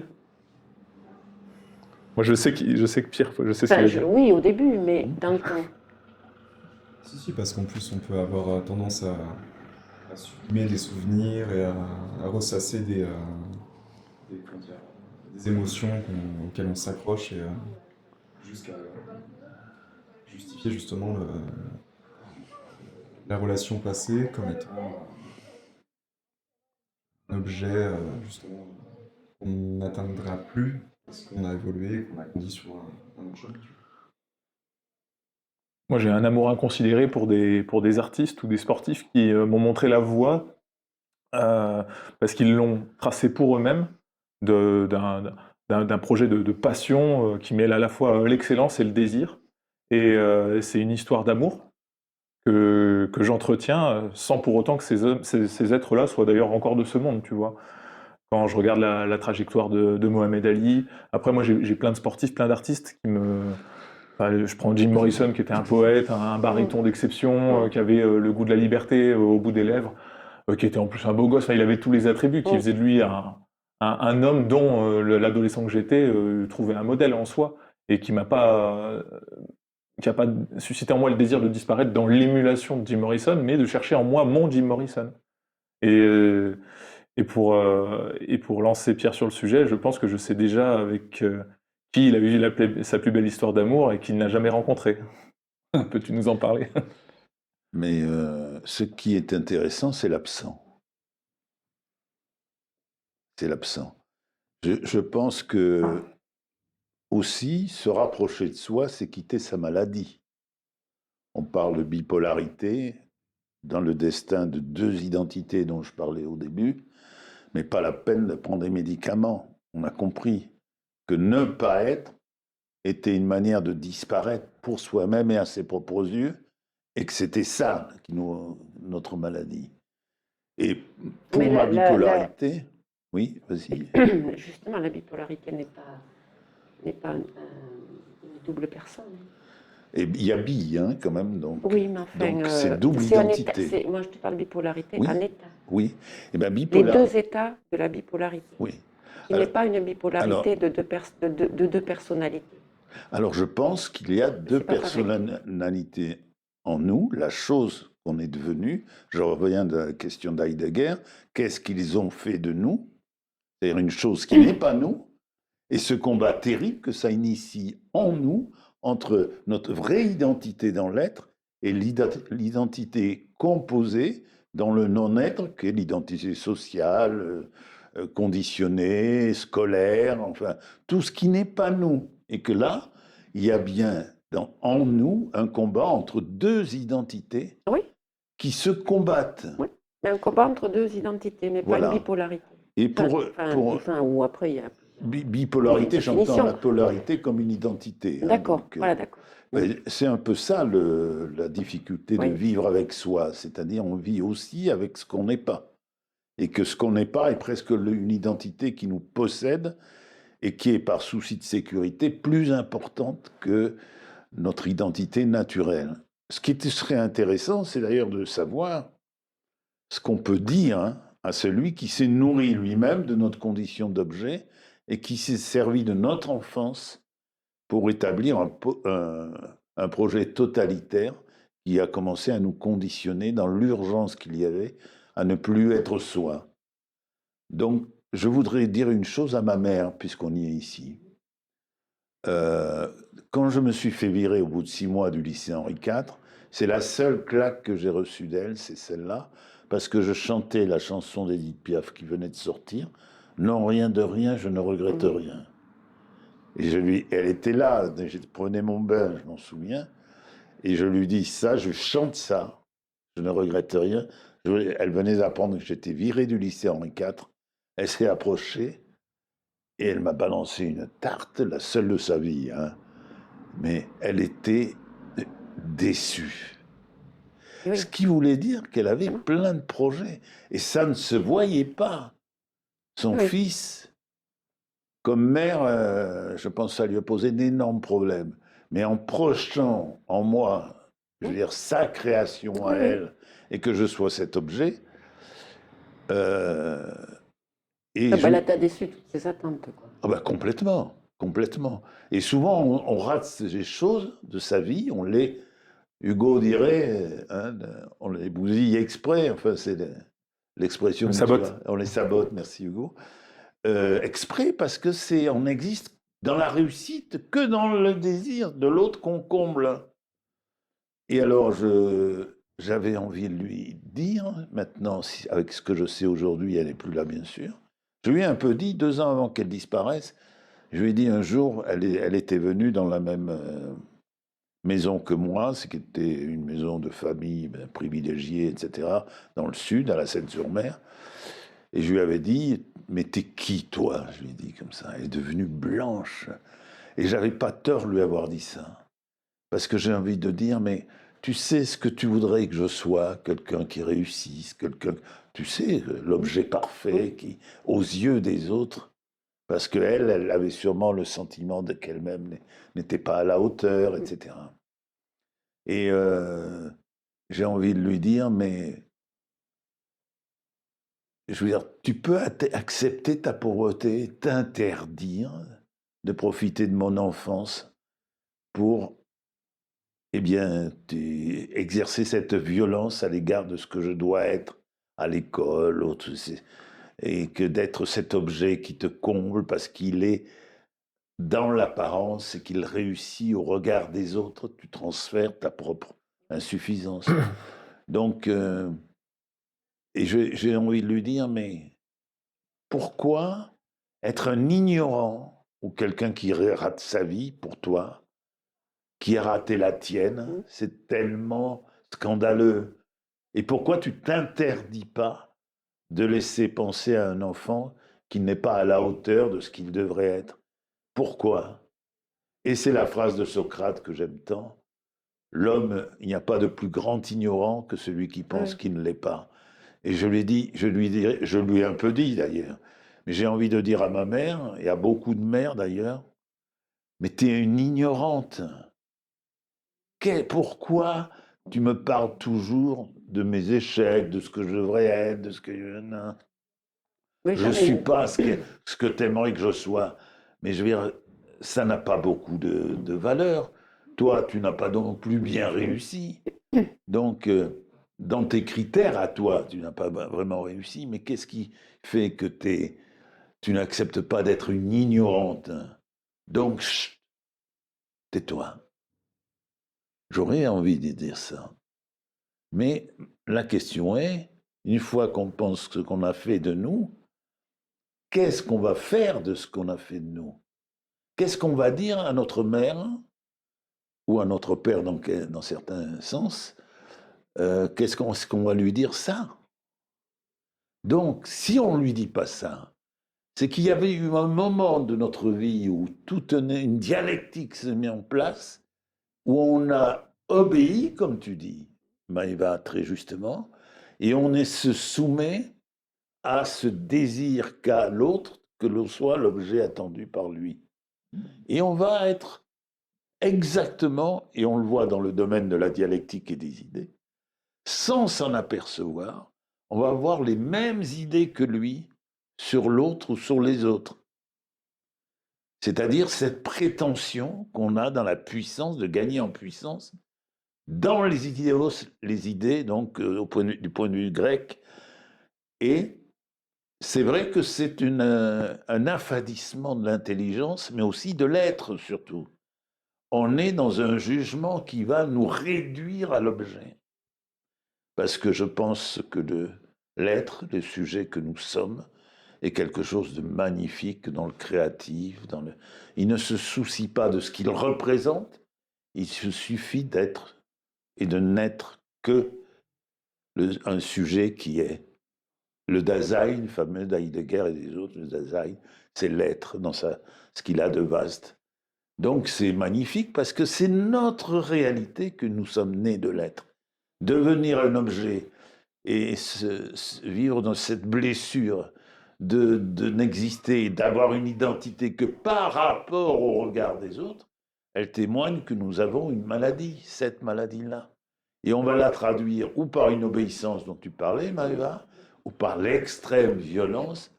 Moi, je sais que Pierre, je sais ce qu'il veut dire. Oui, au début, mais dans le temps. Si, parce qu'en plus, on peut avoir tendance à supprimer des souvenirs et à ressasser des émotions auxquelles on s'accroche et jusqu'à justifier justement la relation passée comme étant un objet justement qu'on n'atteindra plus parce qu'on a évolué, qu'on a grandi sur un autre chemin. Moi, j'ai un amour inconsidéré pour des artistes ou des sportifs qui m'ont montré la voie parce qu'ils l'ont tracé pour eux-mêmes d'un projet de passion qui mêle à la fois l'excellence et le désir. Et c'est une histoire d'amour que j'entretiens sans pour autant que ces êtres-là soient d'ailleurs encore de ce monde, tu vois. Quand je regarde la trajectoire de Mohamed Ali, après moi j'ai plein de sportifs, plein d'artistes qui me... Enfin, je prends Jim Morrison qui était un poète, un baryton d'exception, qui avait le goût de la liberté au bout des lèvres, qui était en plus un beau gosse, enfin, il avait tous les attributs qui faisaient de lui un homme dont l'adolescent que j'étais trouvait un modèle en soi et qui n'a pas suscité en moi le désir de disparaître dans l'émulation de Jim Morrison, mais de chercher en moi mon Jim Morrison. Et pour lancer Pierre sur le sujet, je pense que je sais déjà avec qui il a eu sa plus belle histoire d'amour et qu'il n'a jamais rencontré. Peux-tu nous en parler? Mais ce qui est intéressant, c'est l'absent. C'est l'absent. Je pense que aussi, se rapprocher de soi, c'est quitter sa maladie. On parle de bipolarité dans le destin de deux identités dont je parlais au début, mais pas la peine de prendre des médicaments. On a compris que ne pas être était une manière de disparaître pour soi-même et à ses propres yeux, et que c'était ça notre maladie. Et pour ma bipolarité... Oui, vas-y. Justement, la bipolarité n'est pas une double personne. Et il y a bi, hein, quand même. Donc, oui, mais enfin... donc c'est double identité. Moi, je te parle de bipolarité oui, en état. Oui. Et ben, les deux états de la bipolarité. Oui. Qui n'est pas une bipolarité de deux personnalités. Alors, je pense qu'il y a deux personnalités en nous. La chose qu'on est devenu, je reviens de la question d'Heidegger, qu'est-ce qu'ils ont fait de nous? C'est-à-dire une chose qui n'est pas nous, et ce combat terrible que ça initie en nous, entre notre vraie identité dans l'être et l'identité composée dans le non-être, qui est l'identité sociale, conditionnée, scolaire, enfin, tout ce qui n'est pas nous. Et que là, il y a bien en nous un combat entre deux identités qui se combattent. Oui, mais un combat entre deux identités, mais pas une bipolarité. Et ou après, il y a... Bipolarité, j'entends la polarité comme une identité. D'accord, voilà, d'accord. Mais c'est un peu ça la difficulté de Oui. vivre avec soi, c'est-à-dire on vit aussi avec ce qu'on n'est pas. Et que ce qu'on n'est pas est presque une identité qui nous possède et qui est par souci de sécurité plus importante que notre identité naturelle. Ce qui serait intéressant, c'est d'ailleurs de savoir ce qu'on peut dire à celui qui s'est nourri lui-même de notre condition d'objet et qui s'est servi de notre enfance pour établir un projet totalitaire qui a commencé à nous conditionner dans l'urgence qu'il y avait à ne plus être soi. Donc, je voudrais dire une chose à ma mère, puisqu'on y est ici. Quand je me suis fait virer au bout de 6 mois du lycée Henri IV, c'est la seule claque que j'ai reçue d'elle, c'est celle-là, parce que je chantais la chanson d'Édith Piaf qui venait de sortir. Non, rien de rien, je ne regrette rien. Et elle était là, je prenais mon bain, je m'en souviens, et je lui dis ça, je chante ça, je ne regrette rien. Elle venait d'apprendre que j'étais viré du lycée Henri IV. Elle s'est approchée et elle m'a balancé une tarte, la seule de sa vie. Mais elle était déçue. Oui. Ce qui voulait dire qu'elle avait plein de projets. Et ça ne se voyait pas. Son Oui. fils, comme mère, je pense que ça lui a posé d'énormes problèmes. Mais en projetant en moi, je veux dire, sa création à Oui. elle, et que je sois cet objet, et Là, t'as déçu toutes ses attentes, quoi. Ah ben complètement, complètement. Et souvent, on rate ces choses de sa vie, Hugo dirait, on les bousille exprès, enfin c'est l'expression On que sabote. on les sabote, merci Hugo, exprès parce que on n'existe dans la réussite que dans le désir de l'autre qu'on comble. Et alors, j'avais envie de lui dire, maintenant, avec ce que je sais aujourd'hui, elle n'est plus là bien sûr, je lui ai un peu dit, 2 ans avant qu'elle disparaisse, je lui ai dit un jour, elle était venue dans la même maison que moi, c'était une maison de famille privilégiée, etc., dans le sud, à la Seine-sur-Mer. Et je lui avais dit, mais t'es qui toi? Je lui ai dit comme ça. Elle est devenue blanche. Et j'avais pas tort de lui avoir dit ça. Parce que j'ai envie de dire, mais tu sais ce que tu voudrais que je sois, quelqu'un qui réussisse, tu sais, l'objet parfait qui, aux yeux des autres. Parce qu'elle, elle avait sûrement le sentiment qu'elle-même n'était pas à la hauteur, etc. Et j'ai envie de lui dire, mais je veux dire, tu peux accepter ta pauvreté, t'interdire de profiter de mon enfance pour, eh bien, exercer cette violence à l'égard de ce que je dois être à l'école, et que d'être cet objet qui te comble parce qu'il est dans l'apparence et qu'il réussit au regard des autres, tu transfères ta propre insuffisance. Donc, et j'ai envie de lui dire, mais pourquoi être un ignorant ou quelqu'un qui rate sa vie pour toi, qui a raté la tienne, c'est tellement scandaleux. Et pourquoi tu t'interdis pas de laisser penser à un enfant qui n'est pas à la hauteur de ce qu'il devrait être? Pourquoi? Et c'est la phrase de Socrate que j'aime tant. L'homme, il n'y a pas de plus grand ignorant que celui qui pense qu'il ne l'est pas. Et je lui ai un peu dit d'ailleurs, mais j'ai envie de dire à ma mère, et à beaucoup de mères d'ailleurs, mais t'es une ignorante. Pourquoi tu me parles toujours de mes échecs, de ce que je devrais être, de ce que je... Je ne suis pas ce que tu aimerais que je sois. Mais je veux dire, ça n'a pas beaucoup de valeur. Toi, tu n'as pas non plus bien réussi. Donc, dans tes critères à toi, tu n'as pas vraiment réussi. Mais qu'est-ce qui fait que tu n'acceptes pas d'être une ignorante? Donc, chut, tais-toi. J'aurais envie de dire ça. Mais la question est, une fois qu'on pense ce qu'on a fait de nous, qu'est-ce qu'on va faire de ce qu'on a fait de nous? Qu'est-ce qu'on va dire à notre mère ou à notre père dans certains sens? Qu'est-ce qu'on va lui dire ça? Donc, si on ne lui dit pas ça, c'est qu'il y avait eu un moment de notre vie où toute une dialectique se met en place où on a obéi, comme tu dis, Maëva, très justement, et on se soumet à ce désir qu'a l'autre que l'on soit l'objet attendu par lui. Et on va être exactement, et on le voit dans le domaine de la dialectique et des idées, sans s'en apercevoir, on va avoir les mêmes idées que lui sur l'autre ou sur les autres. C'est-à-dire cette prétention qu'on a dans la puissance, de gagner en puissance, dans les idéaux, les idées, donc du point de vue grec. Et c'est vrai que c'est un affadissement de l'intelligence, mais aussi de l'être surtout. On est dans un jugement qui va nous réduire à l'objet. Parce que je pense que l'être, le sujet que nous sommes, est quelque chose de magnifique dans le créatif. Il ne se soucie pas de ce qu'il représente, il se suffit d'être et de n'être que un sujet qui est. Le Dasein, le fameux d'Heidegger et des autres, le Dasein, c'est l'être dans ce qu'il a de vaste. Donc c'est magnifique parce que c'est notre réalité que nous sommes nés de l'être. Devenir un objet et vivre dans cette blessure de n'exister, d'avoir une identité que par rapport au regard des autres, elle témoigne que nous avons une maladie, cette maladie-là. Et on va la traduire ou par une obéissance dont tu parlais, Maëva, ou par l'extrême violence,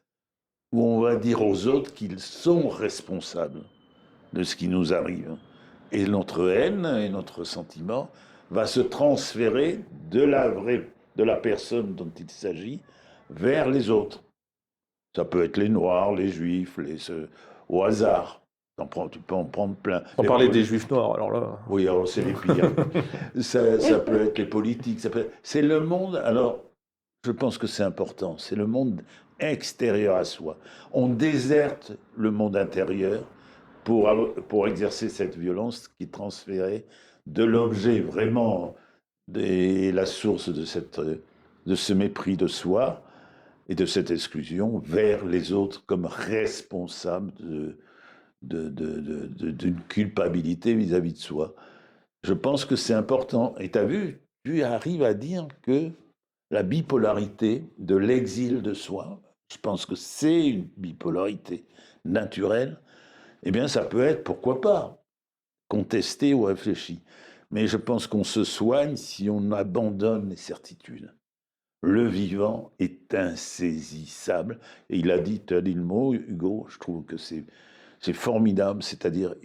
où on va dire aux autres qu'ils sont responsables de ce qui nous arrive. Et notre haine et notre sentiment va se transférer de la personne dont il s'agit vers les autres. Ça peut être les Noirs, les Juifs, au hasard. Tu peux en prendre plein. On parlait des Juifs noirs, alors là... Oui, alors c'est les pires. ça peut être les politiques. C'est le monde... Alors, je pense que c'est important. C'est le monde extérieur à soi. On déserte le monde intérieur pour exercer cette violence qui est transférée de l'objet vraiment la source de ce mépris de soi et de cette exclusion vers les autres comme responsables d'une culpabilité vis-à-vis de soi. Je pense que c'est important. Et tu as vu, tu arrives à dire que la bipolarité de l'exil de soi, je pense que c'est une bipolarité naturelle, eh bien ça peut être, pourquoi pas, contesté ou réfléchi. Mais je pense qu'on se soigne si on abandonne les certitudes. Le vivant est insaisissable. Et il a dit, tu as dit le mot, Hugo, je trouve que c'est formidable, c'est-à-dire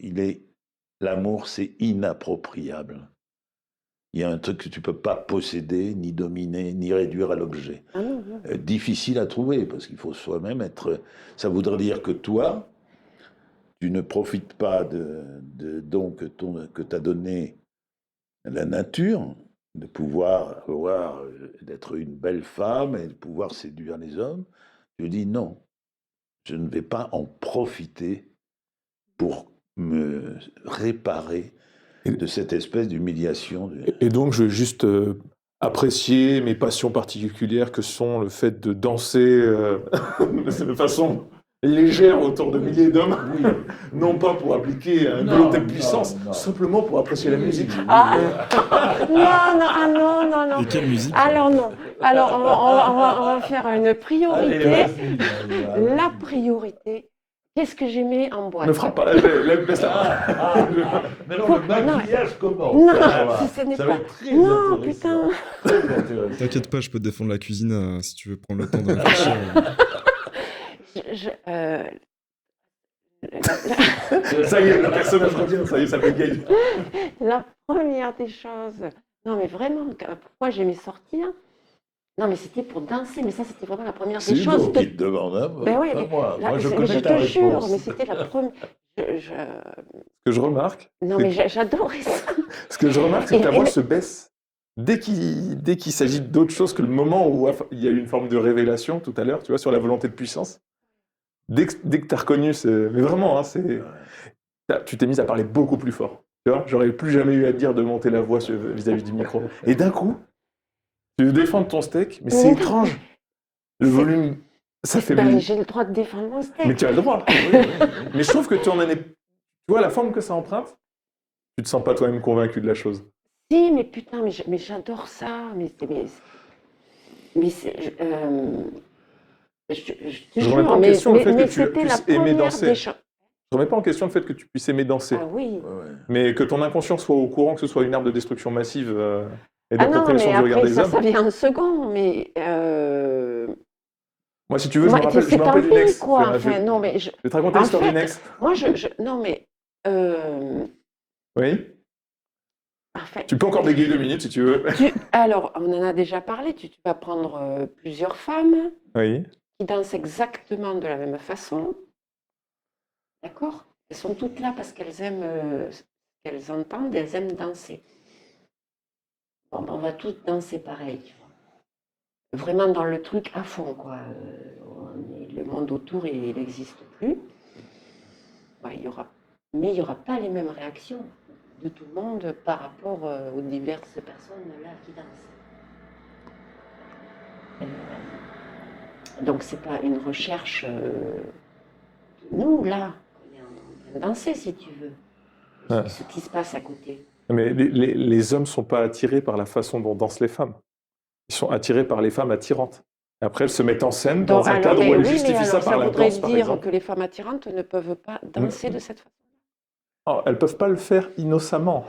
l'amour, c'est inappropriable. Il y a un truc que tu ne peux pas posséder, ni dominer, ni réduire à l'objet. Difficile à trouver, parce qu'il faut soi-même être... Ça voudrait dire que toi, tu ne profites pas de dons que t'a donné la nature, de pouvoir d'être une belle femme et de pouvoir séduire les hommes. Tu dis non, je ne vais pas en profiter pour me réparer de cette espèce d'humiliation. Et donc, je vais juste apprécier mes passions particulières que sont le fait de danser de façon légère autour de milliers d'hommes, oui. Non pas pour appliquer une volonté de puissance, simplement pour apprécier la musique. Non. Et quelle musique? Alors non. Alors on va faire une priorité. Allez, la priorité. Qu'est-ce que j'aimais en boîte? Ne frappe pas, laisse-la. Mais non, le maquillage commence. Non, ça ce n'est va pas. être très Non, intéressant. putain. T'inquiète pas, je peux te défendre la cuisine si tu veux prendre le temps de réfléchir. Ça y est, la personnage revient, ça y est, ça bégaye. La première des choses. Non, mais vraiment, pourquoi j'aimais sortir? Non, mais c'était pour danser, mais ça, c'était vraiment la première des C'est choses. Hugo qui te demande, hein, Ben oui, mais moi. là, Moi, je mais connais je ta te jure, réponse. mais c'était la première. Ce que je remarque, Non, mais j'adorais ça. c'est que ta voix se baisse dès qu'il s'agit d'autre chose que le moment où il y a eu une forme de révélation tout à l'heure, tu vois, sur la volonté de puissance. Dès que tu as reconnu, mais vraiment, tu t'es mise à parler beaucoup plus fort. Tu vois, j'aurais plus jamais eu à te dire de monter la voix vis-à-vis du micro. Et d'un coup, tu veux défendre ton steak, mais c'est étrange. Le volume, ça fait... Ben, j'ai le droit de défendre mon steak. Mais tu as le droit. Mais je trouve que tu en es... Tu vois la forme que ça emprunte, Tu te sens pas toi-même convaincu de la chose. Si, mais putain, mais j'adore ça. Mais je te Je remets pas jure, en question le fait que mais tu c'était la puisses aimer première danser. des choses. Je remets pas en question le fait que tu puisses aimer danser. Ah oui. Ouais. Mais que ton inconscient soit au courant que ce soit une arme de destruction massive et Ah non, d'appropriation mais du regard après, des ça hommes. vient en second. Mais Moi, si tu veux, je moi, me rappelle c'est d'une tant pis, ex. quoi. Je Enfin, non, mais je vais te raconter en l'histoire d'une fait, ex. moi, non, mais Oui. en fait, Tu peux encore bégayer 2 minutes si tu veux. alors, on en a déjà parlé. Tu vas prendre plusieurs femmes Oui. qui dansent exactement de la même façon. D'accord? Elles sont toutes là parce qu'elles aiment ce qu'elles entendent, elles aiment danser. Bon, ben, on va toutes danser pareil, tu vois. Vraiment dans le truc à fond, quoi. Le monde autour, il n'existe plus. Ben, mais il n'y aura pas les mêmes réactions de tout le monde par rapport aux diverses personnes là qui dansent. Donc, c'est pas une recherche. Nous, là, on est en train de danser, si tu veux. Ouais. Ce qui se passe à côté. Mais les hommes ne sont pas attirés par la façon dont dansent les femmes. Ils sont attirés par les femmes attirantes. Et après, elles se mettent en scène dans un cadre où elles justifient ça par la danse, par dire exemple. que les femmes attirantes ne peuvent pas danser de cette façon. Oh, elles ne peuvent pas le faire innocemment.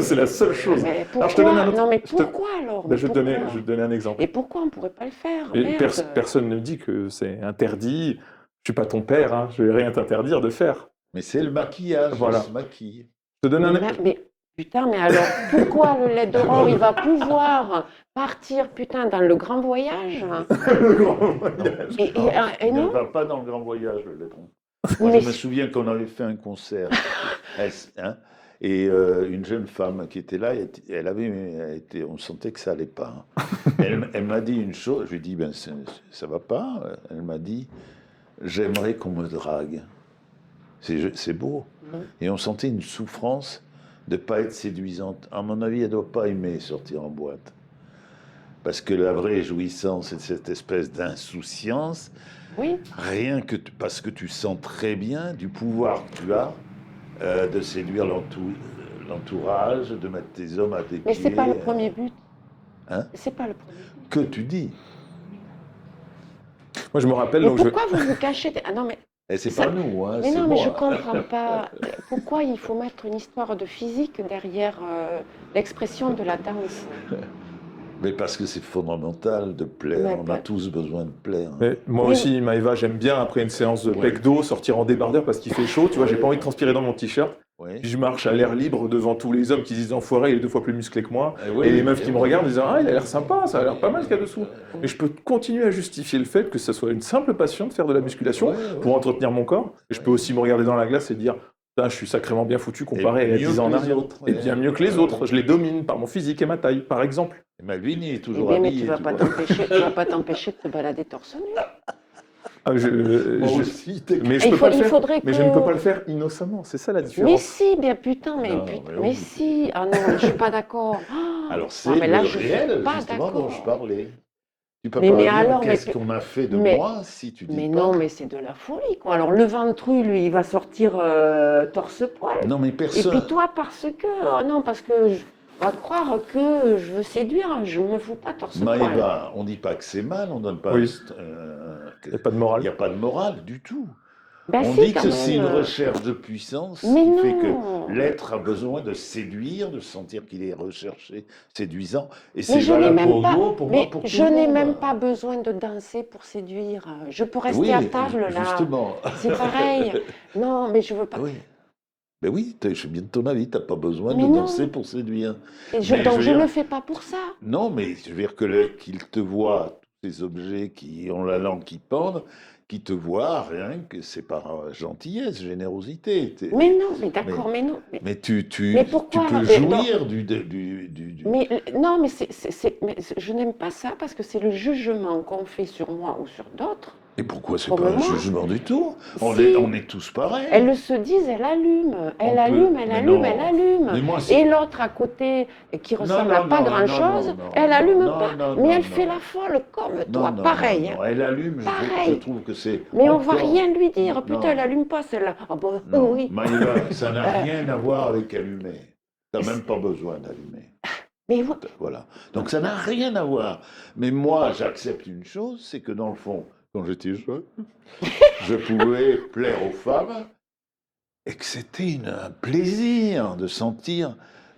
C'est la seule chose. Mais Alors, je te donne pourquoi? un autre- Non, mais je te- pourquoi alors? Ben, Mais je vais pourquoi? te donner un exemple. Et pourquoi on ne pourrait pas le faire? Et Merde. personne ne dit que c'est interdit. Je ne suis pas ton père, hein, je ne vais rien t'interdire de faire. Mais c'est le maquillage, Voilà. on se maquille. Je te donne un Mais putain, mais alors pourquoi le laidron il va pouvoir partir putain dans le grand voyage? Le grand voyage. Et Il ne non? va pas dans le grand voyage, le letron. Moi, Mais je me souviens qu'on avait fait un concert, et une jeune femme qui était là, on sentait que ça allait pas. Elle m'a dit une chose, je lui ai dit, ben, ça va pas. Elle m'a dit, j'aimerais qu'on me drague. C'est beau. Et on sentait une souffrance de ne pas être séduisante. À mon avis, elle ne doit pas aimer sortir en boîte. Parce que la vraie jouissance, c'est cette espèce d'insouciance. Oui. Rien que parce que tu sens très bien du pouvoir que tu as de séduire l'entourage, de mettre tes hommes à tes pieds. Mais c'est pas le premier but. Hein? C'est pas le premier but. Que tu dis. Moi, je me rappelle. Mais Donc, pourquoi vous vous cachez? Ah non, mais. Et c'est Ça- pas nous, hein, Mais c'est non, mais moi. je comprends pas. Pourquoi il faut mettre une histoire de physique derrière l'expression de la danse? Mais parce que c'est fondamental de plaire. Mais On pas- a tous besoin de plaire. Mais moi Oui. aussi, Maëva, j'aime bien après une séance de Ouais. pec-do sortir en débardeur parce qu'il fait chaud. Tu vois, j'ai pas envie de transpirer dans mon t-shirt. Oui. Puis je marche à l'air libre devant tous les hommes qui se disent enfoiré, il est 2 fois plus musclé que moi. oui, Et les meufs et qui me oui. regardent en disant ah, il a l'air sympa, ça a l'air pas mal ce qu'il y a dessous. Mais je peux continuer à justifier le fait que ce soit une simple passion de faire de la musculation Ouais, ouais. pour entretenir mon corps. Et je peux aussi me regarder dans la glace et dire putain, je suis sacrément bien foutu comparé Et à mieux 10 ans en que les arrière. autres, Et ouais. bien mieux que les autres. Je les domine par mon physique et ma taille, par exemple. Et Malvin, il est Eh toujours bien, mais habillé. tu vas pas vois. t'empêcher de te balader torse nu. Ah, Moi je- aussi, t'es- mais je Il peux pas le faire. faudrait Mais que... je ne peux pas le faire innocemment. C'est ça la Mais différence. si, bien putain, Non, mais mais oui. si. Ah non, je suis pas d'accord. Ah, Alors c'est mais là, le je suis réel, pas justement, dont je d'accord. parlais. Tu peux Mais pas dire alors, qu'est-ce mais- qu'on a fait de mais- moi si tu dis Mais pas. non, mais c'est de la folie, quoi. Alors, le ventru, lui, il va sortir torse-poil. Non, mais Et personne. puis toi, parce que... Oh non, parce que on va croire que je veux séduire, je me fous pas torse-poil. Maëva, on dit pas que c'est mal, on donne pas. Oui. Il n'y a pas de morale. Il n'y a pas de morale du tout. Ben On si, dit quand que c'est une même. recherche de puissance Mais qui non. fait que l'être a besoin de séduire, de sentir qu'il est recherché, séduisant. Et c'est Mais je n'ai valable même pour pas, nous, pour mais moi, pour tout je le n'ai monde. même pas besoin de danser pour séduire. Je peux rester Oui, à table là. justement. C'est pareil. Non, mais je veux pas. Oui. Ben oui, je suis bien de ton avis, tu n'as pas besoin Mais de non. danser pour séduire. Et mais je donc veux je dire- le fais pas pour ça. Non, mais je veux dire qu'il te voit, tous ces objets qui ont la langue qui pendent, qui te voient, rien que c'est par gentillesse, générosité. Mais non, mais d'accord, mais non. Mais tu Mais pourquoi peux mais jouir du. Mais non, mais mais je n'aime pas ça parce que c'est le jugement qu'on fait sur moi ou sur d'autres. Et pourquoi c'est Comme pas un moi. jugement du tout? On Si. est tous pareils. Elles se disent, elle allume, elle On allume, peut- elle mais allume, non. elle allume. Mais moi, c'est- Et l'autre à côté, qui ressemble à non, pas non, grand-chose, non, non, elle non, allume non, pas. non, mais non, elle non. fait la folle comme Non, toi, non, pareil. non, elle allume, je Pareil. trouve que c'est. Mais on va encore- rien lui dire. Non. Putain, elle allume pas celle-là. Ah bon, Non, oui. Maëva, ça n'a rien à voir avec allumer. Tu n'as même pas besoin d'allumer. Mais vous- Voilà. Donc ça n'a rien à voir. Mais moi, j'accepte une chose, c'est que dans le fond, quand j'étais jeune, je pouvais plaire aux femmes et que c'était un plaisir de sentir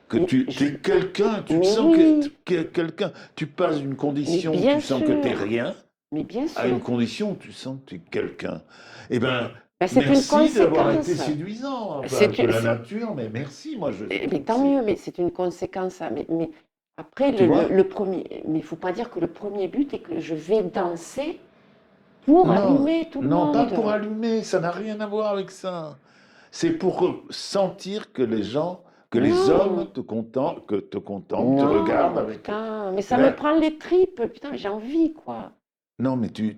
que Mais tu je- es quelqu'un, tu te Mais sens oui. que quelqu'un, tu passes d'une condition où bien tu sens que sûr. tu n'es rien Mais bien sûr. à une condition où tu sens que tu es quelqu'un. Eh bien, Ben, c'est une merci d'avoir été conséquence. séduisant C'est un peu une- la c'est- nature, mais merci, moi je Mais trouve que tant mieux, mais c'est une conséquence. Ça. Mais après, Tu vois le premier. Mais il ne faut pas dire que le premier but est que je vais danser pour allumer tout le non, monde. pas pour allumer, ça n'a rien à voir avec ça. C'est pour sentir que les gens, que les Non. hommes te contemplent, te Non, regardent avec. putain, mais ça Ben- me prend les tripes. Putain, j'ai envie, quoi. Non, mais tu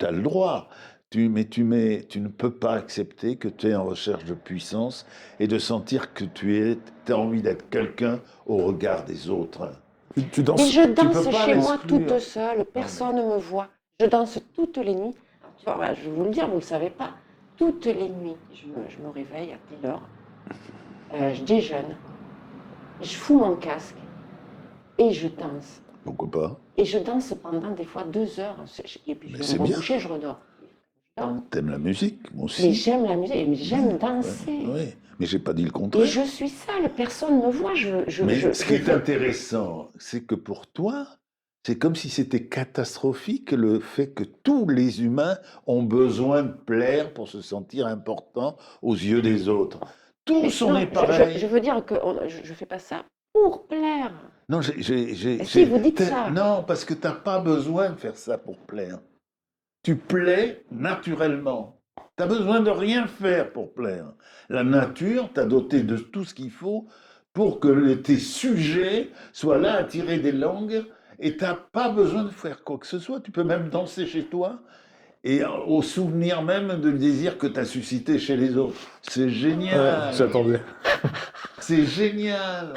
as le droit. Mais tu ne peux pas accepter que tu es en recherche de puissance et de sentir que tu as envie d'être quelqu'un au regard des autres. Tu Et danses. je danse peux pas chez moi l'exclure. toute seule, personne ne me voit. Je danse toutes les nuits. Tu vois, voilà, je vais vous le dire, vous ne le savez pas. Toutes les nuits, je me réveille à telle heure, je déjeune, je fous mon casque et je danse. Pourquoi pas? Et je danse pendant des fois 2 heures. Et puis Mais je c'est vais me bien. recoucher, je redors. Je dors. T'aimes la musique? Moi Mais aussi. j'aime la musique, mais j'aime danser. Oui, mais j'ai pas dit le Et contraire. je suis seule, personne ne me voit. Mais ce qui est intéressant, c'est que pour toi, c'est comme si c'était catastrophique le fait que tous les humains ont besoin de plaire pour se sentir important aux yeux des autres. Tous on Non, est pareil. je veux dire que je ne fais pas ça pour plaire. Non, Si, vous dites ça. Non, parce que tu n'as pas besoin de faire ça pour plaire. Tu plais naturellement. Tu n'as besoin de rien faire pour plaire. La nature t'a doté de tout ce qu'il faut pour que tes sujets soient là à tirer des langues et tu n'as pas besoin de faire quoi que ce soit. Tu peux même danser chez toi et au souvenir même du désir que tu as suscité chez les autres. C'est génial. Ouais, j'attendais. C'est génial.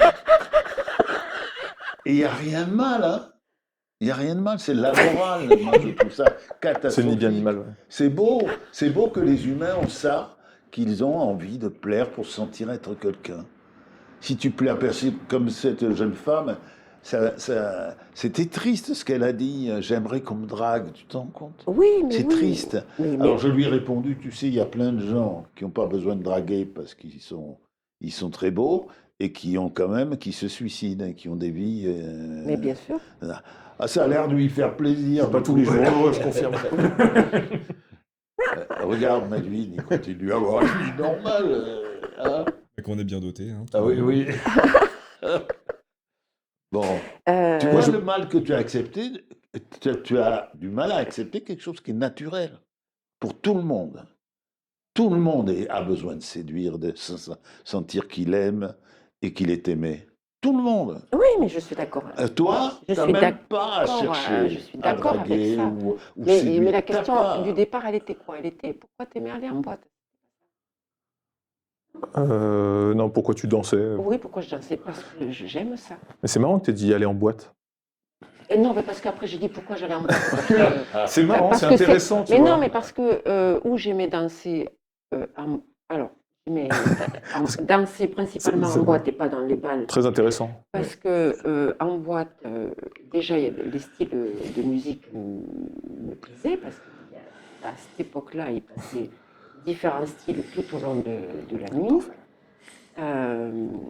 Et il n'y a rien de mal, hein. Il n'y a rien de mal, c'est la morale. Moi, je trouve ça catastrophique. C'est ni bien ni mal. Ouais. C'est beau que les humains ont ça, qu'ils ont envie de plaire pour se sentir être quelqu'un. Si tu plais à personne comme cette jeune femme, c'était triste ce qu'elle a dit. J'aimerais qu'on me drague, tu t'en rends compte? Oui, mais C'est oui. triste. Mais- Alors je lui ai répondu, tu sais, il y a plein de gens qui n'ont pas besoin de draguer parce qu'ils sont très beaux et qui se suicident, qui ont des vies. Mais bien sûr. Ah, ça a l'air de lui faire plaisir. C'est pas tous les jours, je confirme. Regarde Madeline, il continue à avoir une vie normale. Hein. Et qu'on est bien doté. Hein, Ah oui, oui. Bon, Euh, tu vois le mal que tu as accepté, tu as du mal à accepter quelque chose qui est naturel pour tout le monde. Tout le monde a besoin de séduire, de sentir qu'il aime et qu'il est aimé. Tout le monde. Oui, mais je suis d'accord. Toi, Je tu n'as suis même pas à d'accord, chercher je suis à d'accord avec draguer ça. ou Mais séduire. la T'as question pas. du départ, elle était quoi? Elle était pourquoi t'aimais aller en boîte? Non, pourquoi tu dansais? Oui, pourquoi je dansais? Parce que j'aime ça. Mais c'est marrant que tu aies dit aller en boîte. Et non, mais parce qu'après j'ai dit pourquoi j'allais en boîte. Parce que- C'est marrant, parce c'est que intéressant. tu Mais vois. non, mais parce que où j'aimais danser, alors, j'aimais danser principalement C'est- en boîte et pas dans les balles. Très intéressant. Parce que en boîte, déjà, les styles de musique me plaisaient, parce qu'à cette époque-là, il passait différents styles tout au long de la nuit.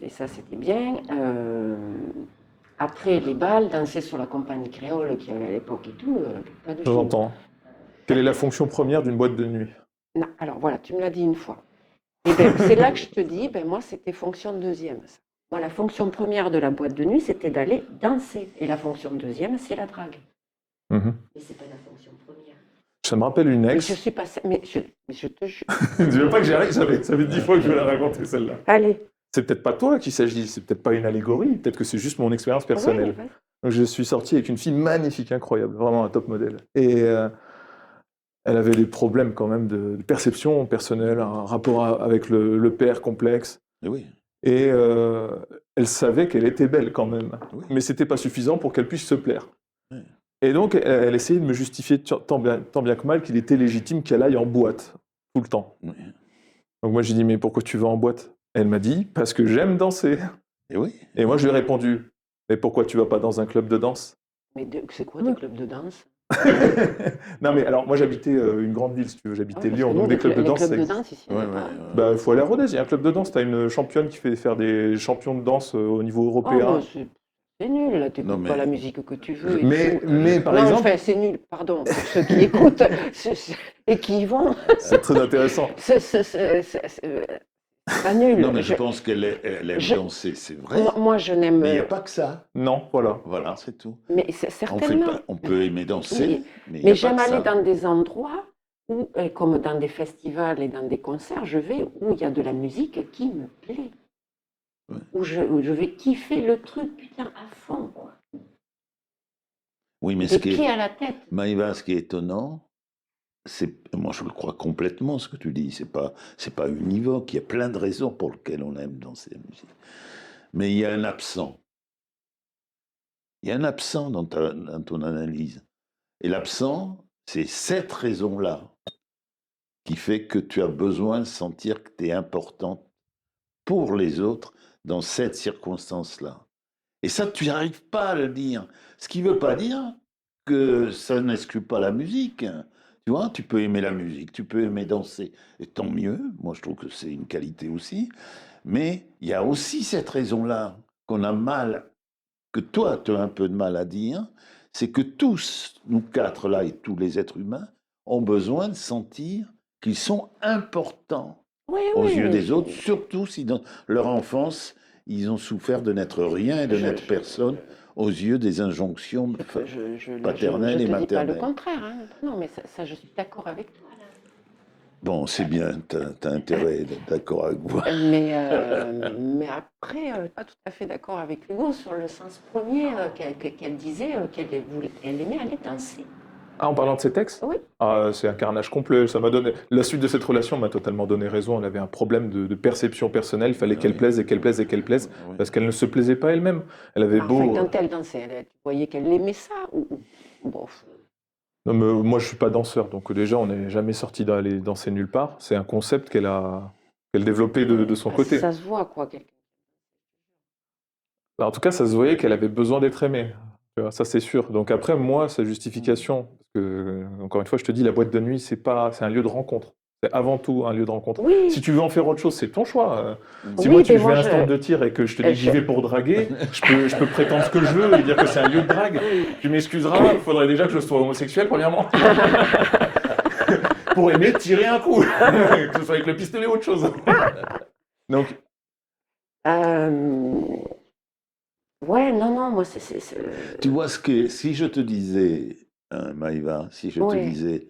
Et ça, c'était bien. Après, les balles, danser sur la compagnie créole qu'il y avait à l'époque et tout, pas de chose. J'entends. Quelle est la fonction première d'une boîte de nuit? Non, alors voilà, tu me l'as dit une fois. Et ben, c'est là que je te dis, ben, moi, c'était fonction deuxième. Ça. Moi, la fonction première de la boîte de nuit, c'était d'aller danser. Et la fonction deuxième, c'est la drague. Mhm. Mais c'est pas la fonction première. Ça me rappelle une Mais ex. je suis pas... Mais je te jure. Tu veux pas que j'arrête? Ça fait 10 fois que je vais la raconter, celle-là. Allez. C'est peut-être pas toi qu'il s'agit, c'est peut-être pas une allégorie, peut-être que c'est juste mon expérience personnelle. Ouais, ouais. Donc, je suis sorti avec une fille magnifique, incroyable, vraiment un top modèle. Et elle avait des problèmes quand même de perception personnelle, un rapport avec le père complexe. Eh oui. Et elle savait qu'elle était belle quand même, Oui. mais c'était pas suffisant pour qu'elle puisse se plaire. Oui. Et donc elle essayait de me justifier tant bien que mal qu'il était légitime qu'elle aille en boîte tout le temps. Oui. Donc moi j'ai dit mais pourquoi tu vas en boîte? Elle m'a dit, parce que j'aime danser. Et oui. Et moi, je lui ai répondu, mais pourquoi tu vas pas dans un club de danse? Mais c'est quoi des clubs de danse? Non, mais alors, moi, j'habitais une grande ville, si tu veux, j'habitais Parce Lyon, que donc nous, des clubs de les danse, clubs ça de existe. danse, ici, il Ouais, n'y en a ouais, pas. ouais. Bah, il faut aller à Rodez, il y a un club de danse, tu as une championne qui fait faire des champions de danse au niveau Oh, européen. mais c'est nul, là, Non, t'écoutes mais- pas la musique que tu veux et Mais, tout. mais par Non, exemple, enfin, c'est nul, pardon, pour ceux qui écoutent et qui y vont, c'est très intéressant. c'est pas nul. Non, mais je pense qu'elle aime je- danser, c'est vrai. moi, je n'aime. Mais il n'y a pas que ça. Non, voilà. Voilà, c'est tout. Mais On fait certainement. pas, on peut aimer danser, mais il n'y Mais a pas j'aime que aller ça. dans des endroits où, comme dans des festivals et dans des concerts, je vais où il y a de la musique qui me plaît. Ouais. Où je vais kiffer le truc, putain, à fond, quoi. Oui, mais Des ce qui pieds est, à la tête. Maïva, ce qui est étonnant, moi je le crois complètement ce que tu dis, c'est pas univoque, il y a plein de raisons pour lesquelles on aime danser la musique. Mais il y a un absent. Il y a un absent dans ton analyse. Et l'absent, c'est cette raison-là qui fait que tu as besoin de sentir que tu es important pour les autres dans cette circonstance-là. Et ça, tu n'arrives pas à le dire. Ce qui ne veut pas dire que ça n'exclut pas la musique. Tu vois, tu peux aimer la musique, tu peux aimer danser, et tant mieux. Moi, je trouve que c'est une qualité aussi. Mais il y a aussi cette raison-là qu'on a mal, que toi, tu as un peu de mal à dire, c'est que tous, nous quatre là, et tous les êtres humains, ont besoin de sentir qu'ils sont importants Oui, aux oui, yeux mais des autres, surtout si dans leur enfance, ils ont souffert de n'être rien et de n'être personne aux yeux des injonctions paternelles je et te dis pas le maternelles. contraire, hein. Non, mais ça, je suis d'accord avec toi. Bon, c'est bien, t'as intérêt d'être d'accord avec moi. Mais après, pas tout à fait d'accord avec Hugo sur le sens premier qu'elle disait elle aimait aller danser. Ah, en parlant de ces textes? Oui. Ah, c'est un carnage complet. Ça m'a donné... La suite de cette relation m'a totalement donné raison. Elle avait un problème de perception personnelle. Il fallait Ah qu'elle oui. plaise et qu'elle plaise et qu'elle plaise. Ah oui. Parce qu'elle ne se plaisait pas elle-même. Elle avait Enfin, beau... quand elle dansait, tu voyais qu'elle aimait ça ou bof. Non, mais moi, je suis pas danseur. Donc déjà, on n'est jamais sorti d'aller danser nulle part. C'est un concept qu'elle développait de son côté. Ça se voit, quoi. En tout cas, ça se voyait qu'elle avait besoin d'être aimée. Tu vois, ça, c'est sûr. Donc après, moi, sa justification, parce que, encore une fois, je te dis, la boîte de nuit, c'est un lieu de rencontre. C'est avant tout un lieu de rencontre. Oui. Si tu veux en faire autre chose, c'est ton choix. Si Oui, moi, mais je vais à un je- stand de tir et que je te dis que j'y vais pour draguer, je peux prétendre ce que je veux et dire que c'est un lieu de drague. Tu m'excuseras, il faudrait déjà que je sois homosexuel, premièrement. Pour aimer tirer un coup. Que ce soit avec le pistolet ou autre chose. Donc, Ouais, non, moi, Tu vois, si je te disais, Maïva, si je te Oui. disais,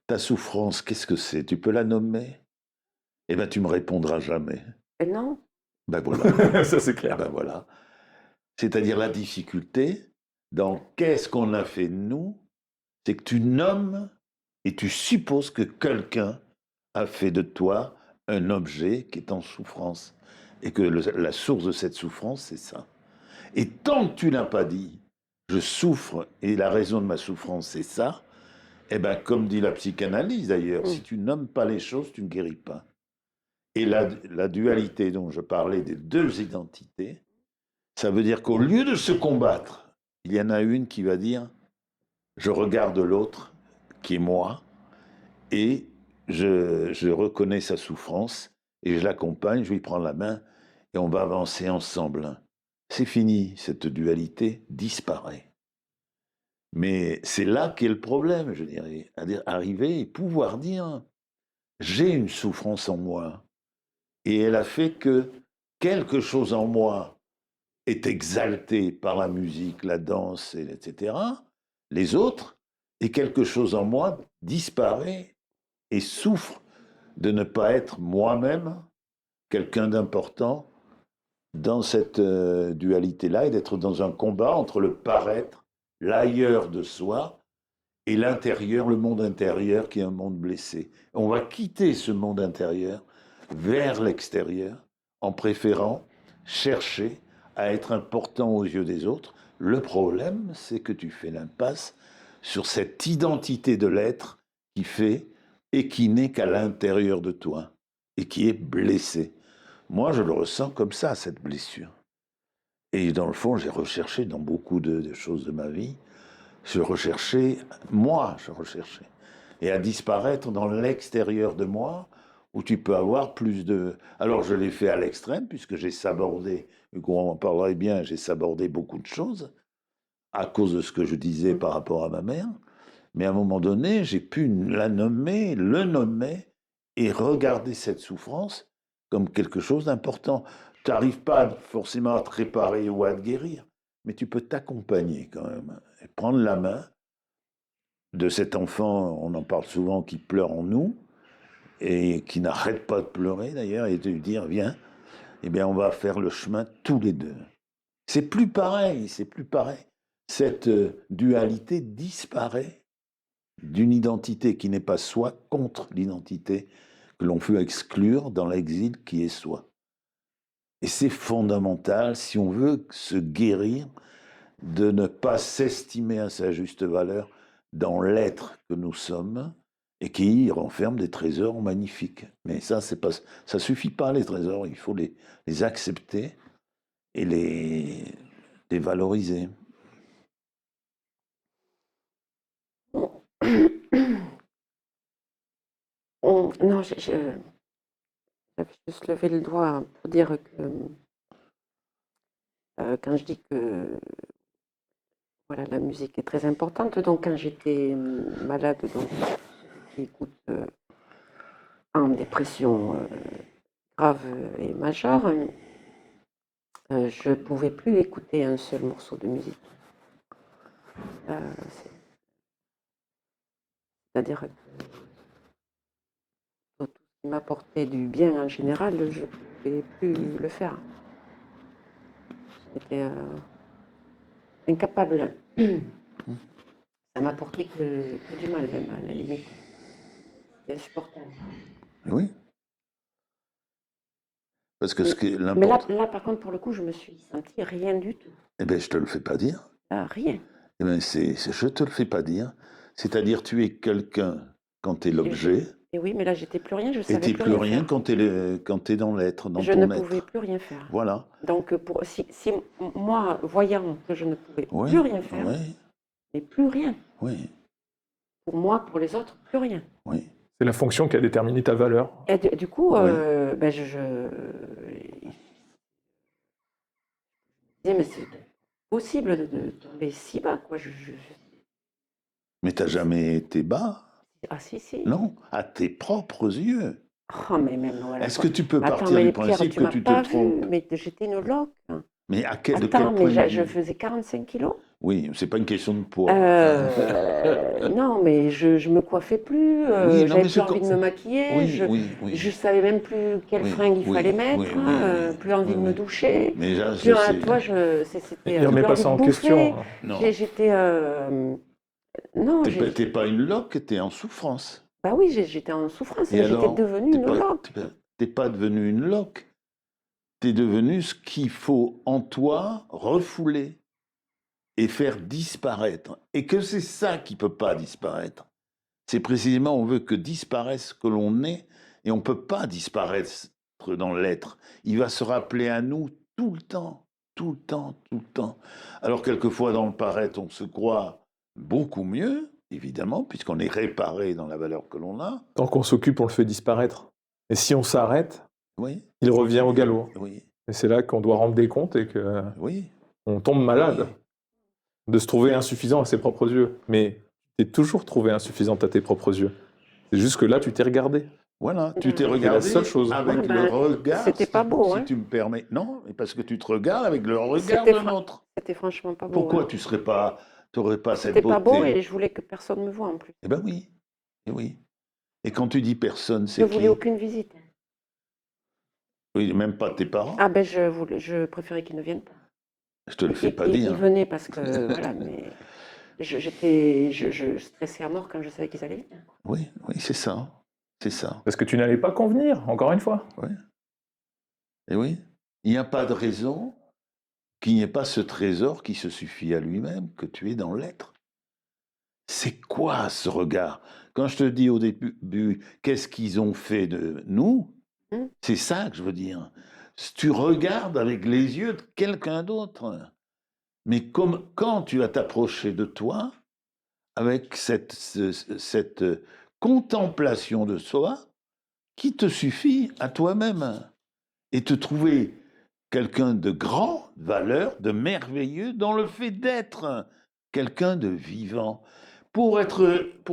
ta souffrance, qu'est-ce que c'est? Tu peux la nommer? Eh bien, tu me répondras jamais. non. Ben voilà. ça, c'est clair. Ben voilà. C'est-à-dire la difficulté dans qu'est-ce qu'on a fait de nous, c'est que tu nommes et tu supposes que quelqu'un a fait de toi un objet qui est en souffrance. Et que la source de cette souffrance, c'est ça. Et tant que tu n'as pas dit, je souffre et la raison de ma souffrance, c'est ça, eh bien, comme dit la psychanalyse d'ailleurs, si tu nommes pas les choses, tu ne guéris pas. Et la dualité dont je parlais des deux identités, ça veut dire qu'au lieu de se combattre, il y en a une qui va dire, je regarde l'autre, qui est moi, et je reconnais sa souffrance, et je l'accompagne, je lui prends la main, et on va avancer ensemble. C'est fini, cette dualité disparaît. Mais c'est là qu'est le problème, je dirais, arriver et pouvoir dire, j'ai une souffrance en moi, et elle a fait que quelque chose en moi est exalté par la musique, la danse, etc., les autres, et quelque chose en moi disparaît et souffre de ne pas être moi-même quelqu'un d'important dans cette dualité-là et d'être dans un combat entre le paraître, l'ailleurs de soi, et l'intérieur, le monde intérieur qui est un monde blessé. On va quitter ce monde intérieur vers l'extérieur en préférant chercher à être important aux yeux des autres. Le problème, c'est que tu fais l'impasse sur cette identité de l'être qui fait et qui n'est qu'à l'intérieur de toi et qui est blessée. Moi, je le ressens comme ça, cette blessure. Et dans le fond, j'ai recherché dans beaucoup de choses de ma vie, je recherchais. Et à disparaître dans l'extérieur de moi, où tu peux avoir plus de... Alors, je l'ai fait à l'extrême, puisque j'ai sabordé, Hugo en parlerait bien, j'ai sabordé beaucoup de choses, à cause de ce que je disais par rapport à ma mère. Mais à un moment donné, j'ai pu le nommer, et regarder cette souffrance comme quelque chose d'important. Tu n'arrives pas forcément à te réparer ou à te guérir, mais tu peux t'accompagner quand même, et prendre la main de cet enfant, on en parle souvent, qui pleure en nous, et qui n'arrête pas de pleurer d'ailleurs, et de lui dire, viens, eh bien on va faire le chemin tous les deux. C'est plus pareil, c'est plus pareil. Cette dualité disparaît d'une identité qui n'est pas soi contre l'identité que l'on veut exclure dans l'exil qui est soi. Et c'est fondamental si on veut se guérir de ne pas s'estimer à sa juste valeur dans l'être que nous sommes et qui renferme des trésors magnifiques. Mais ça suffit pas, les trésors, il faut les accepter et les valoriser. Non, j'avais juste levé le doigt pour dire que quand je dis que voilà, la musique est très importante, donc quand j'étais malade, donc qui écoute en dépression grave et majeure, je ne pouvais plus écouter un seul morceau de musique. C'est-à-dire que tout ce qui m'apportait du bien en général, je ne pouvais plus le faire. J'étais incapable. Ça m'apportait que du mal, même, à la limite. C'était insupportable. Oui. Parce que ce qui est Mais l'important... là, par contre, pour le coup, je me suis sentie rien du tout. Eh bien, je te le fais pas dire. Rien. Eh bien, je te le fais pas dire. C'est-à-dire, tu es quelqu'un quand tu es l'objet, Et oui, mais là, j'étais plus rien, je et savais tu n'es plus plus rien rien faire. quand tu es dans l'être, dans Je ton ne être. pouvais plus rien faire. Voilà. Donc, si moi, voyant que je ne pouvais Oui, plus rien faire, oui, mais plus rien. oui, Pour moi, pour les autres, plus rien. oui. C'est la fonction qui a déterminé ta valeur. Et du coup, Oui. ben, je disais, mais c'est possible de tomber si bas, quoi. Mais tu n'as jamais été bas, Ah, si. non, à tes propres yeux. Oh, mais même, voilà. Est-ce que tu peux Attends, partir mais du Pierre, principe tu que m'as tu pas te vu, trompes? mais j'étais une loque. Mais de quel Attends, point mais de je vue? faisais 45 kilos. Oui, c'est pas une question de poids. Non, mais je me coiffais plus, Oui, non, j'avais mais plus envie de me maquiller, oui. je savais même plus quelle Oui, fringue il oui, fallait oui, mettre, oui, plus envie de me oui. doucher, Mais là, plus, je sais. toi, Il c'était ne remet plus pas envie ça de en bouffer. question. Non, J'étais, non, t'es pas une loque, t'es en souffrance. bah oui, j'étais en souffrance, Et j'étais alors, devenue une loque. t'es pas devenu une loque. T'es devenu ce qu'il faut en toi refouler et faire disparaître. Et que c'est ça qui peut pas disparaître. C'est précisément, on veut que disparaisse ce que l'on est, et on ne peut pas disparaître dans l'être. Il va se rappeler à nous tout le temps, tout le temps, tout le temps. Alors quelquefois dans le paraître, on se croit beaucoup mieux, évidemment, puisqu'on est réparé dans la valeur que l'on a. Tant qu'on s'occupe, on le fait disparaître. Et si on s'arrête, Oui, il revient au galop. oui, Et c'est là qu'on doit rendre des comptes et qu'on oui. tombe malade de se trouver insuffisant à ses propres yeux. Mais tu t'es toujours trouvé insuffisante à tes propres yeux. C'est juste que là, tu t'es regardé. Voilà, tu t'es C'est la regardé seule chose. avec Ouais, le ben, regard, c'était pas beau, si hein. tu me permets. Non, mais parce que tu te regardes avec le regard C'était d'un autre. C'était franchement pas beau. Pourquoi hein. tu n'aurais pas cette C'était pas beau beauté? et je voulais que personne me voie en plus. Eh ben oui, eh oui. Et quand tu dis personne, Je c'est qui? voulais aucune visite. Oui, même pas tes parents. Ah ben je préférais qu'ils ne viennent pas. Je te le fais pas Ils dire. venaient parce que voilà, mais je stressais à mort quand je savais qu'ils allaient venir. Oui, oui, c'est ça. C'est ça. Parce que tu n'allais pas convenir, encore une fois. Oui. Et oui. Il n'y a pas de raison qu'il n'y ait pas ce trésor qui se suffit à lui-même, que tu es dans l'être. C'est quoi ce regard? Quand je te dis au début, qu'est-ce qu'ils ont fait de nous? C'est ça que je veux dire. tu regardes avec les yeux de quelqu'un d'autre. Mais comme quand tu vas t'approcher de toi, avec cette contemplation de soi, qui te suffit à toi-même, et te trouver quelqu'un de grand valeur, de merveilleux, dans le fait d'être quelqu'un de vivant. Pour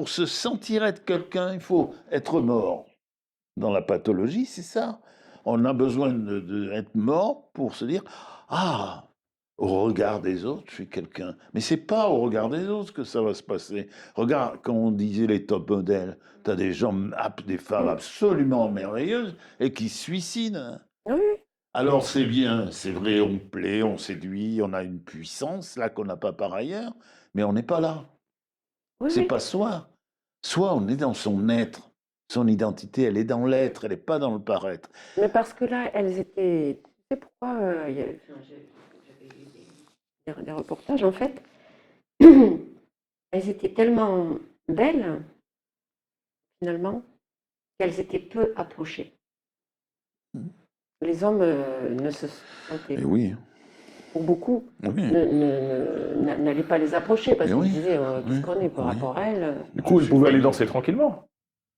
se sentir être quelqu'un, il faut être mort. Dans la pathologie, c'est ça. On a besoin d'être mort pour se dire « Ah, au regard des autres, je suis quelqu'un. » Mais c'est pas au regard des autres que ça va se passer. Regarde, quand on disait les top modèles, tu as des des femmes absolument merveilleuses et qui se suicident. Oui, Alors c'est bien, c'est vrai, on plaît, on séduit, on a une puissance là qu'on n'a pas par ailleurs, mais on n'est pas là. oui, C'est oui. pas soi. Soi, on est dans son être. Son identité, elle est dans l'être, elle n'est pas dans le paraître. Mais parce que là, elles étaient. Tu sais pourquoi enfin, j'avais lu des reportages, en fait. Elles étaient tellement belles, finalement, qu'elles étaient peu approchées. Les hommes ne se sentaient, Et oui, pour beaucoup, oui. n'allaient pas les approcher parce Mais qu'ils oui, disaient qu'est-ce oui, qu'on est par oui. rapport à elles. Du coup, ils pouvaient aller danser tranquillement.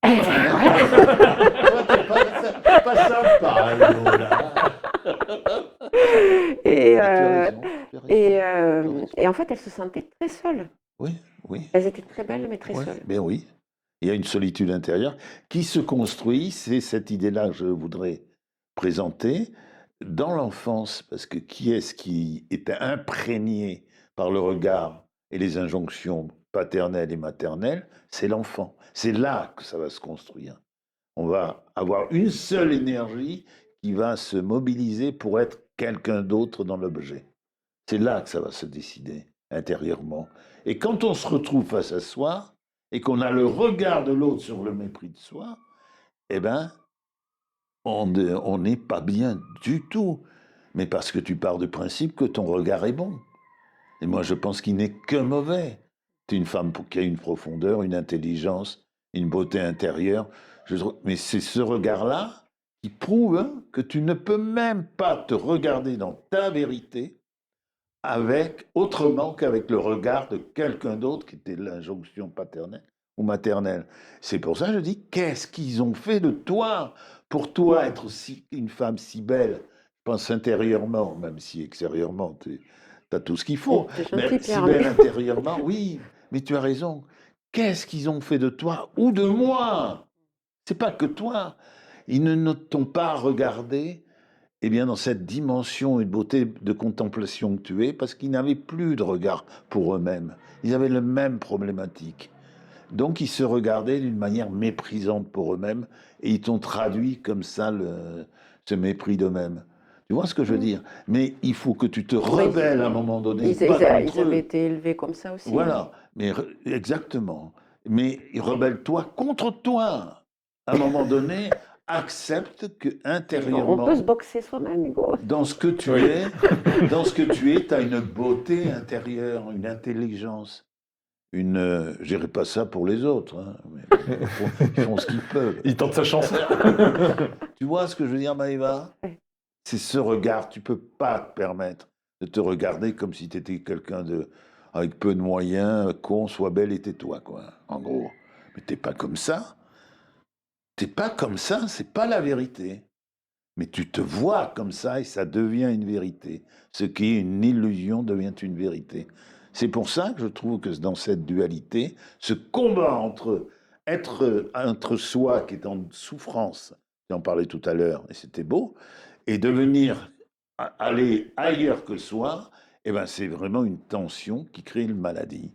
Toi, t'es pas sympa, là. Et, Tu as raison, tu as raison. et en fait, elles se sentaient très seules. Oui, oui. Elles étaient très belles, mais très Ouais, seules. mais oui. Il y a une solitude intérieure qui se construit, c'est cette idée-là que je voudrais présenter, dans l'enfance, parce que qui est-ce qui est imprégné par le regard et les injonctions paternelles et maternelles? C'est l'enfant. C'est là que ça va se construire. On va avoir une seule énergie qui va se mobiliser pour être quelqu'un d'autre dans l'objet. C'est là que ça va se décider intérieurement. Et quand on se retrouve face à soi et qu'on a le regard de l'autre sur le mépris de soi, eh ben, on n'est pas bien du tout. Mais parce que tu pars du principe que ton regard est bon. Et moi, je pense qu'il n'est que mauvais. Tu es une femme qui a une profondeur, une intelligence, une beauté intérieure. Mais c'est ce regard-là qui prouve que tu ne peux même pas te regarder dans ta vérité autrement qu'avec le regard de quelqu'un d'autre qui était l'injonction paternelle ou maternelle. C'est pour ça que je dis, qu'est-ce qu'ils ont fait de toi pour toi être une femme si belle? Je pense intérieurement, même si extérieurement, tu as tout ce qu'il faut. C'est Mais gentil, si Pierre. belle intérieurement, oui, mais tu as raison. Qu'est-ce qu'ils ont fait de toi ou de moi? C'est pas que toi. Ils ne t'ont pas regardé dans cette dimension et de beauté de contemplation que tu es, parce qu'ils n'avaient plus de regard pour eux-mêmes. Ils avaient les mêmes problématiques. Donc ils se regardaient d'une manière méprisante pour eux-mêmes, et ils t'ont traduit comme ça ce mépris d'eux-mêmes. Tu vois ce que je veux dire? Mais il faut que tu te rebelles à un moment donné. Ils avaient été élevés comme ça aussi. Voilà, mais exactement. Mais rebelle-toi contre toi. À un moment donné, accepte que intérieurement, On peut se boxer soi-même, Hugo. dans ce que tu es, tu as une beauté intérieure, une intelligence. Je dirais pas ça pour les autres, hein, mais ils font ce qu'ils peuvent. Il tente sa chance. Tu vois ce que je veux dire, Maëva? C'est ce regard, tu peux pas te permettre de te regarder comme si tu étais quelqu'un avec peu de moyens, con, sois belle et tais-toi, quoi, en gros. Mais t'es pas comme ça. T'es pas comme ça, c'est pas la vérité. Mais tu te vois comme ça et ça devient une vérité. Ce qui est une illusion devient une vérité. C'est pour ça que je trouve que dans cette dualité, ce combat entre soi qui est en souffrance, j'en parlais tout à l'heure et c'était beau, et devenir aller ailleurs que soi, c'est vraiment une tension qui crée une maladie.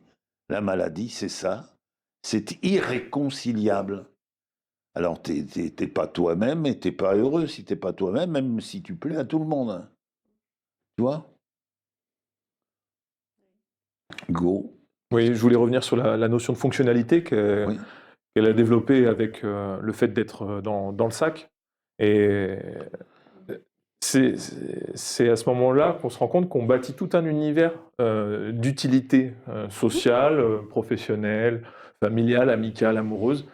La maladie, c'est ça, c'est irréconciliable. Alors, t'es pas toi-même et t'es pas heureux si t'es pas toi-même, même si tu plais à tout le monde. Tu vois? Go. Oui, je voulais revenir sur la notion de fonctionnalité Oui. qu'elle a développée avec le fait d'être dans le sac. Et c'est à ce moment-là qu'on se rend compte qu'on bâtit tout un univers d'utilité sociale, professionnelle, familiale, amicale, amoureuse,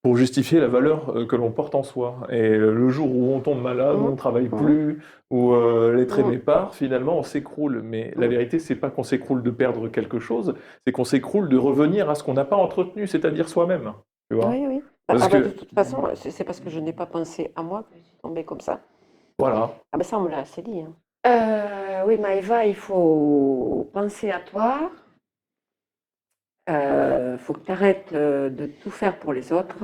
pour justifier la valeur que l'on porte en soi. Et le jour où on tombe malade, où on ne travaille plus, où l'être aimé part, finalement, on s'écroule. Mais la vérité, c'est pas qu'on s'écroule de perdre quelque chose, c'est qu'on s'écroule de revenir à ce qu'on n'a pas entretenu, c'est-à-dire soi-même. Tu vois? Oui, oui. Parce De que, toute façon, c'est parce que je n'ai pas pensé à moi que je suis tombée comme ça. voilà. Ah ben ça, on me l'a assez dit. Hein. Oui, Maëva, il faut penser à toi. Faut que tu arrêtes de tout faire pour les autres.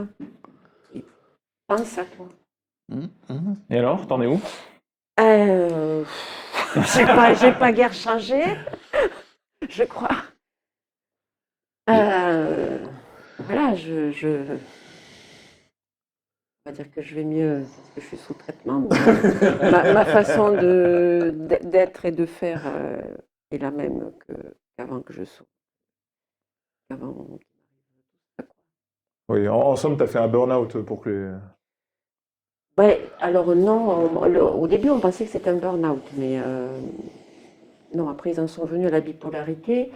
Et pense à toi. Et alors, t'en es où? Euh, j'ai pas guère changé, je crois. Voilà, on va dire que je vais mieux parce que je suis sous traitement. Mais ma façon d'être et de faire est la même qu'avant que je sois. Qu'avant. Oui, en somme, tu as fait un burn-out pour que les... Ouais, alors non, au début on pensait que c'était un burn-out, mais non, après ils en sont venus à la bipolarité,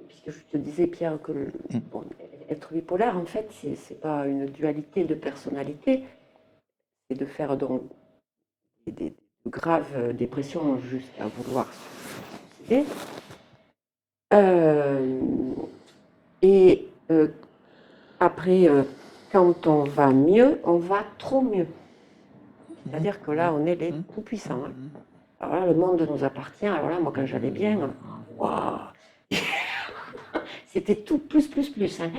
puisque je te disais Pierre que bon, être bipolaire en fait c'est pas une dualité de personnalité, c'est de faire donc des graves dépressions jusqu'à vouloir se suicider. Et après, quand on va mieux, on va trop mieux. C'est-à-dire que là, on est les tout-puissants. Hein. Alors là, le monde nous appartient. Alors là, moi, quand j'allais bien, waouh, c'était tout plus, plus, plus. Hein.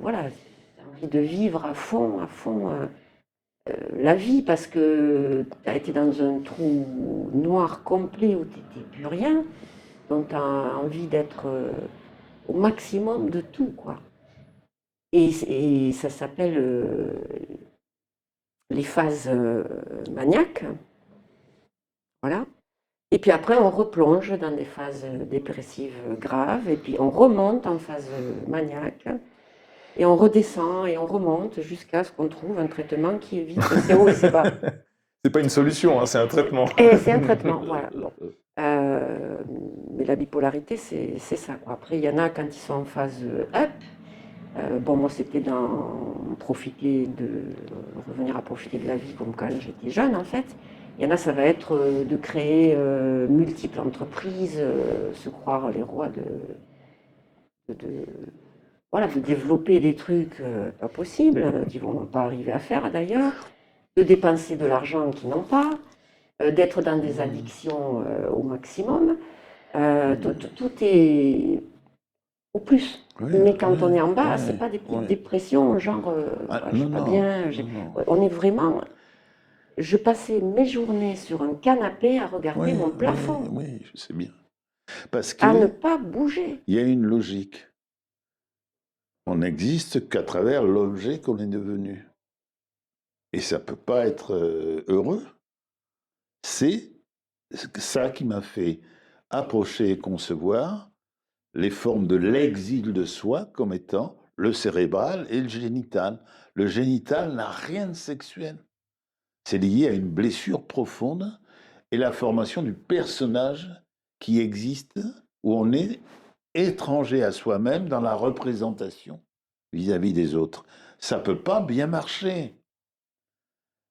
Voilà, j'ai envie de vivre à fond la vie parce que tu as été dans un trou noir complet où tu n'étais plus rien. Donc, tu as envie d'être au maximum de tout, quoi. Et ça s'appelle les phases maniaques. Voilà. Et puis après, on replonge dans des phases dépressives graves, et puis on remonte en phase maniaque, et on redescend et on remonte jusqu'à ce qu'on trouve un traitement qui évite ces hauts et ces bas. C'est pas une solution, hein, c'est un traitement. Et c'est un traitement, voilà. Bon. Mais la bipolarité, c'est ça, quoi. Après, il y en a quand ils sont en phase up. Bon, moi, c'était revenir à profiter de la vie comme quand j'étais jeune, en fait. Il y en a, ça va être de créer multiples entreprises, se croire les rois voilà, de développer des trucs pas possibles, qu'ils ne vont pas arriver à faire d'ailleurs, de dépenser de l'argent qu'ils n'ont pas, d'être dans des addictions au maximum. Tout est au plus. Mais quand on est en bas, c'est pas des petites dépressions, genre je suis pas bien. On est vraiment. Je passais mes journées sur un canapé à regarder mon plafond. Oui, je sais bien. Parce À ne qu'il pas bouger. y a une logique. On n'existe qu'à travers l'objet qu'on est devenu. Et ça ne peut pas être heureux. C'est ça qui m'a fait approcher et concevoir les formes de l'exil de soi comme étant le cérébral et le génital. Le génital n'a rien de sexuel. C'est lié à une blessure profonde et la formation du personnage qui existe où on est étranger à soi-même dans la représentation vis-à-vis des autres. Ça ne peut pas bien marcher.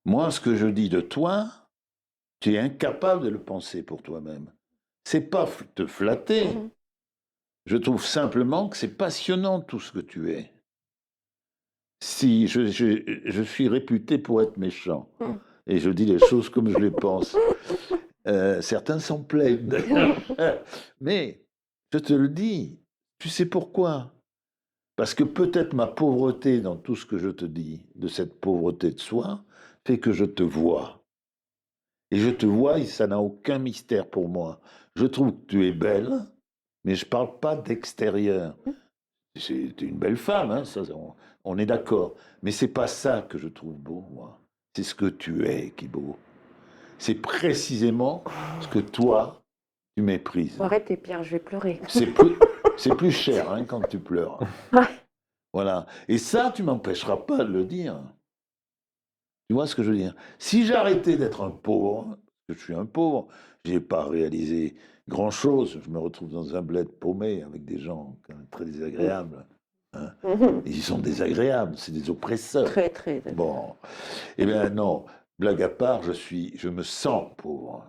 Moi, ce que je dis de toi, tu es incapable de le penser pour toi-même. C'est pas te flatter. Je trouve simplement que c'est passionnant tout ce que tu es. Si je suis réputé pour être méchant, et je dis les choses comme je les pense, certains s'en plaignent d'ailleurs, mais je te le dis, tu sais pourquoi? Parce que peut-être ma pauvreté dans tout ce que je te dis, de cette pauvreté de soi, fait que je te vois. Et je te vois et ça n'a aucun mystère pour moi. Je trouve que tu es belle, mais je ne parle pas d'extérieur. C'est une belle femme, hein, ça, on est d'accord. Mais c'est pas ça que je trouve beau, moi. C'est ce que tu es qui est beau. C'est précisément ce que toi, tu méprises. Arrêtez, Pierre, je vais pleurer. C'est plus cher hein, quand tu pleures. Ouais. Voilà. Et ça, tu m'empêcheras pas de le dire. Tu vois ce que je veux dire? Si j'arrêtais d'être un pauvre, parce que je suis un pauvre, j'ai pas réalisé grand-chose. Je me retrouve dans un bled paumé avec des gens quand même très désagréables. Hein. Ils sont désagréables, c'est des oppresseurs. Très, très. Bon, eh bien non, blague à part, je me sens pauvre.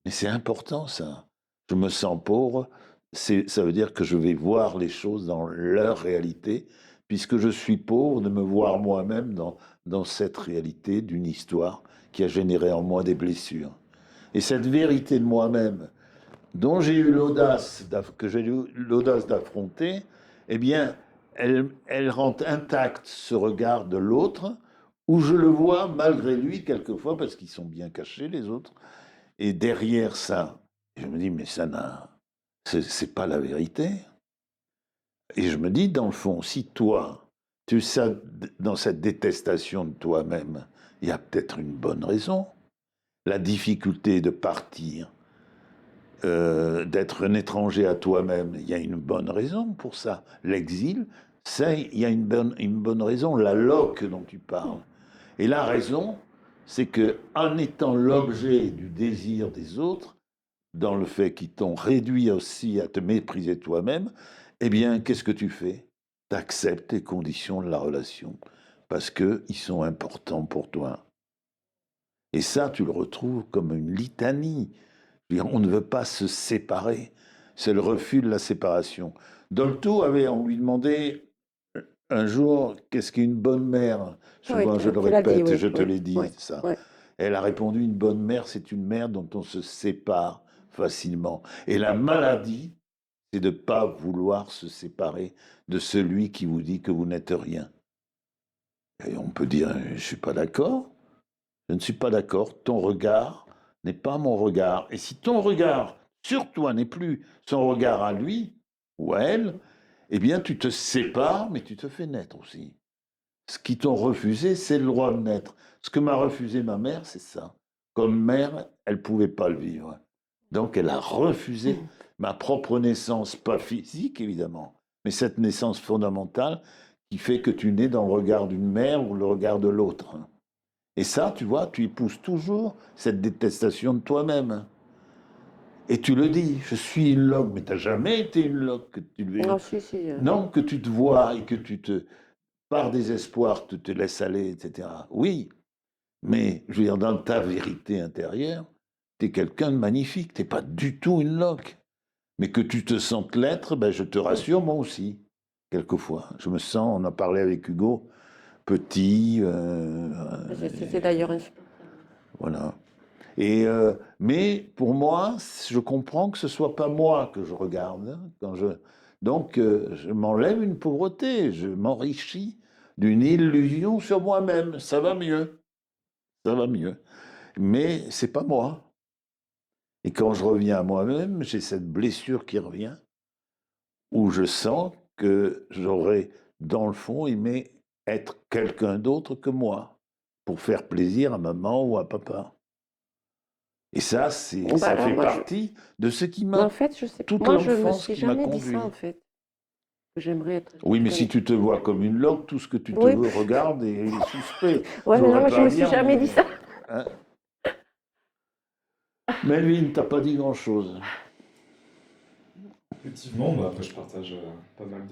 Mais c'est important ça. Je me sens pauvre, ça veut dire que je vais voir les choses dans leur réalité, puisque je suis pauvre de me voir moi-même dans cette réalité d'une histoire qui a généré en moi des blessures. Et cette vérité de moi-même, dont j'ai eu que j'ai eu l'audace d'affronter, eh bien, elle rend intact ce regard de l'autre, où je le vois malgré lui quelquefois, parce qu'ils sont bien cachés les autres. Et derrière ça, je me dis, mais c'est pas la vérité. Et je me dis, dans le fond, si toi, tu sais, dans cette détestation de toi-même, il y a peut-être une bonne raison. La difficulté de partir, d'être un étranger à toi-même, il y a une bonne raison pour ça. L'exil, il y a une bonne raison, la loque dont tu parles. Et la raison, c'est que en étant l'objet du désir des autres, dans le fait qu'ils t'ont réduit aussi à te mépriser toi-même, eh bien, qu'est-ce que tu fais? Tu acceptes les conditions de la relation, parce qu'ils sont importants pour toi. Et ça, tu le retrouves comme une litanie. On ne veut pas se séparer. C'est le refus de la séparation. Dolto on lui demandait un jour, qu'est-ce qu'une bonne mère? Souvent, Oui, je le tu l'as dit, répète, oui, je te oui, l'ai dit, oui, ça. oui. Elle a répondu, une bonne mère, c'est une mère dont on se sépare facilement. Et la maladie, c'est de ne pas vouloir se séparer de celui qui vous dit que vous n'êtes rien. Et on peut dire, je ne suis pas d'accord. Je ne suis pas d'accord. Ton regard n'est pas mon regard. Et si ton regard sur toi n'est plus son regard à lui ou à elle, eh bien, tu te sépares, mais tu te fais naître aussi. Ce qu'ils t'ont refusé, c'est le droit de naître. Ce que m'a refusé ma mère, c'est ça. Comme mère, elle ne pouvait pas le vivre. Donc, elle a refusé ma propre naissance, pas physique, évidemment, mais cette naissance fondamentale qui fait que tu nais dans le regard d'une mère ou le regard de l'autre. Et ça, tu vois, tu épouses toujours cette détestation de toi-même. Et tu le dis, je suis une loque, mais tu n'as jamais été une loque. Que tu le... Non, si. Non, que tu te vois et que par désespoir, tu te laisses aller, etc. Oui, mais je veux dire, dans ta vérité intérieure, tu es quelqu'un de magnifique, tu n'es pas du tout une loque. Mais que tu te sentes l'être, ben, je te rassure, moi aussi, quelquefois. Je me sens, on a parlé avec Hugo, petit. C'est d'ailleurs insupportable. Voilà. Mais pour moi, je comprends que ce ne soit pas moi que je regarde. Donc, je m'enlève une pauvreté, je m'enrichis d'une illusion sur moi-même. Ça va mieux. Ça va mieux. Mais c'est pas moi. Et quand je reviens à moi-même, j'ai cette blessure qui revient, où je sens que j'aurais, dans le fond, aimé être quelqu'un d'autre que moi, pour faire plaisir à maman ou à papa. Et ça, ça fait partie de ce qui m'a... En fait, je sais pas. Toute Moi, je me l'enfance suis qui m'a jamais dit conduit. ça, en fait. J'aimerais être. Oui, mais si tu te vois comme une loque, tout ce que tu te regardes est suspect. Ouais, mais non, moi, je me suis jamais dit ça. Hein? Melvin, t'as pas dit grand-chose. Effectivement, après je partage pas mal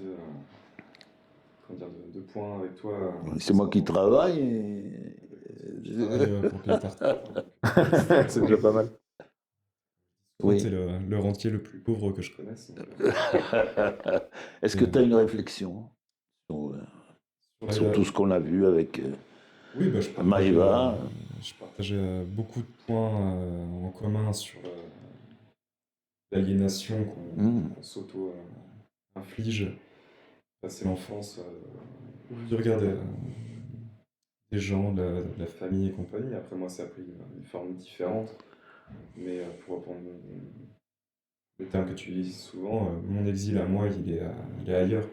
de points avec toi. C'est moi qui travaille. Et... Je travaille pour Kickstarter. C'est déjà pas mal. Oui. C'est le rentier le plus pauvre que je connaisse. Est-ce que tu as une réflexion sur tout ce qu'on a vu avec oui, Maëva? Je partage beaucoup de points en commun sur l'aliénation qu'on s'auto-inflige, passer l'enfance, du regard des gens, de la famille et compagnie. Après, moi, ça a pris une forme différente. Mais pour reprendre le terme que tu utilises souvent, mon exil à moi, il est ailleurs.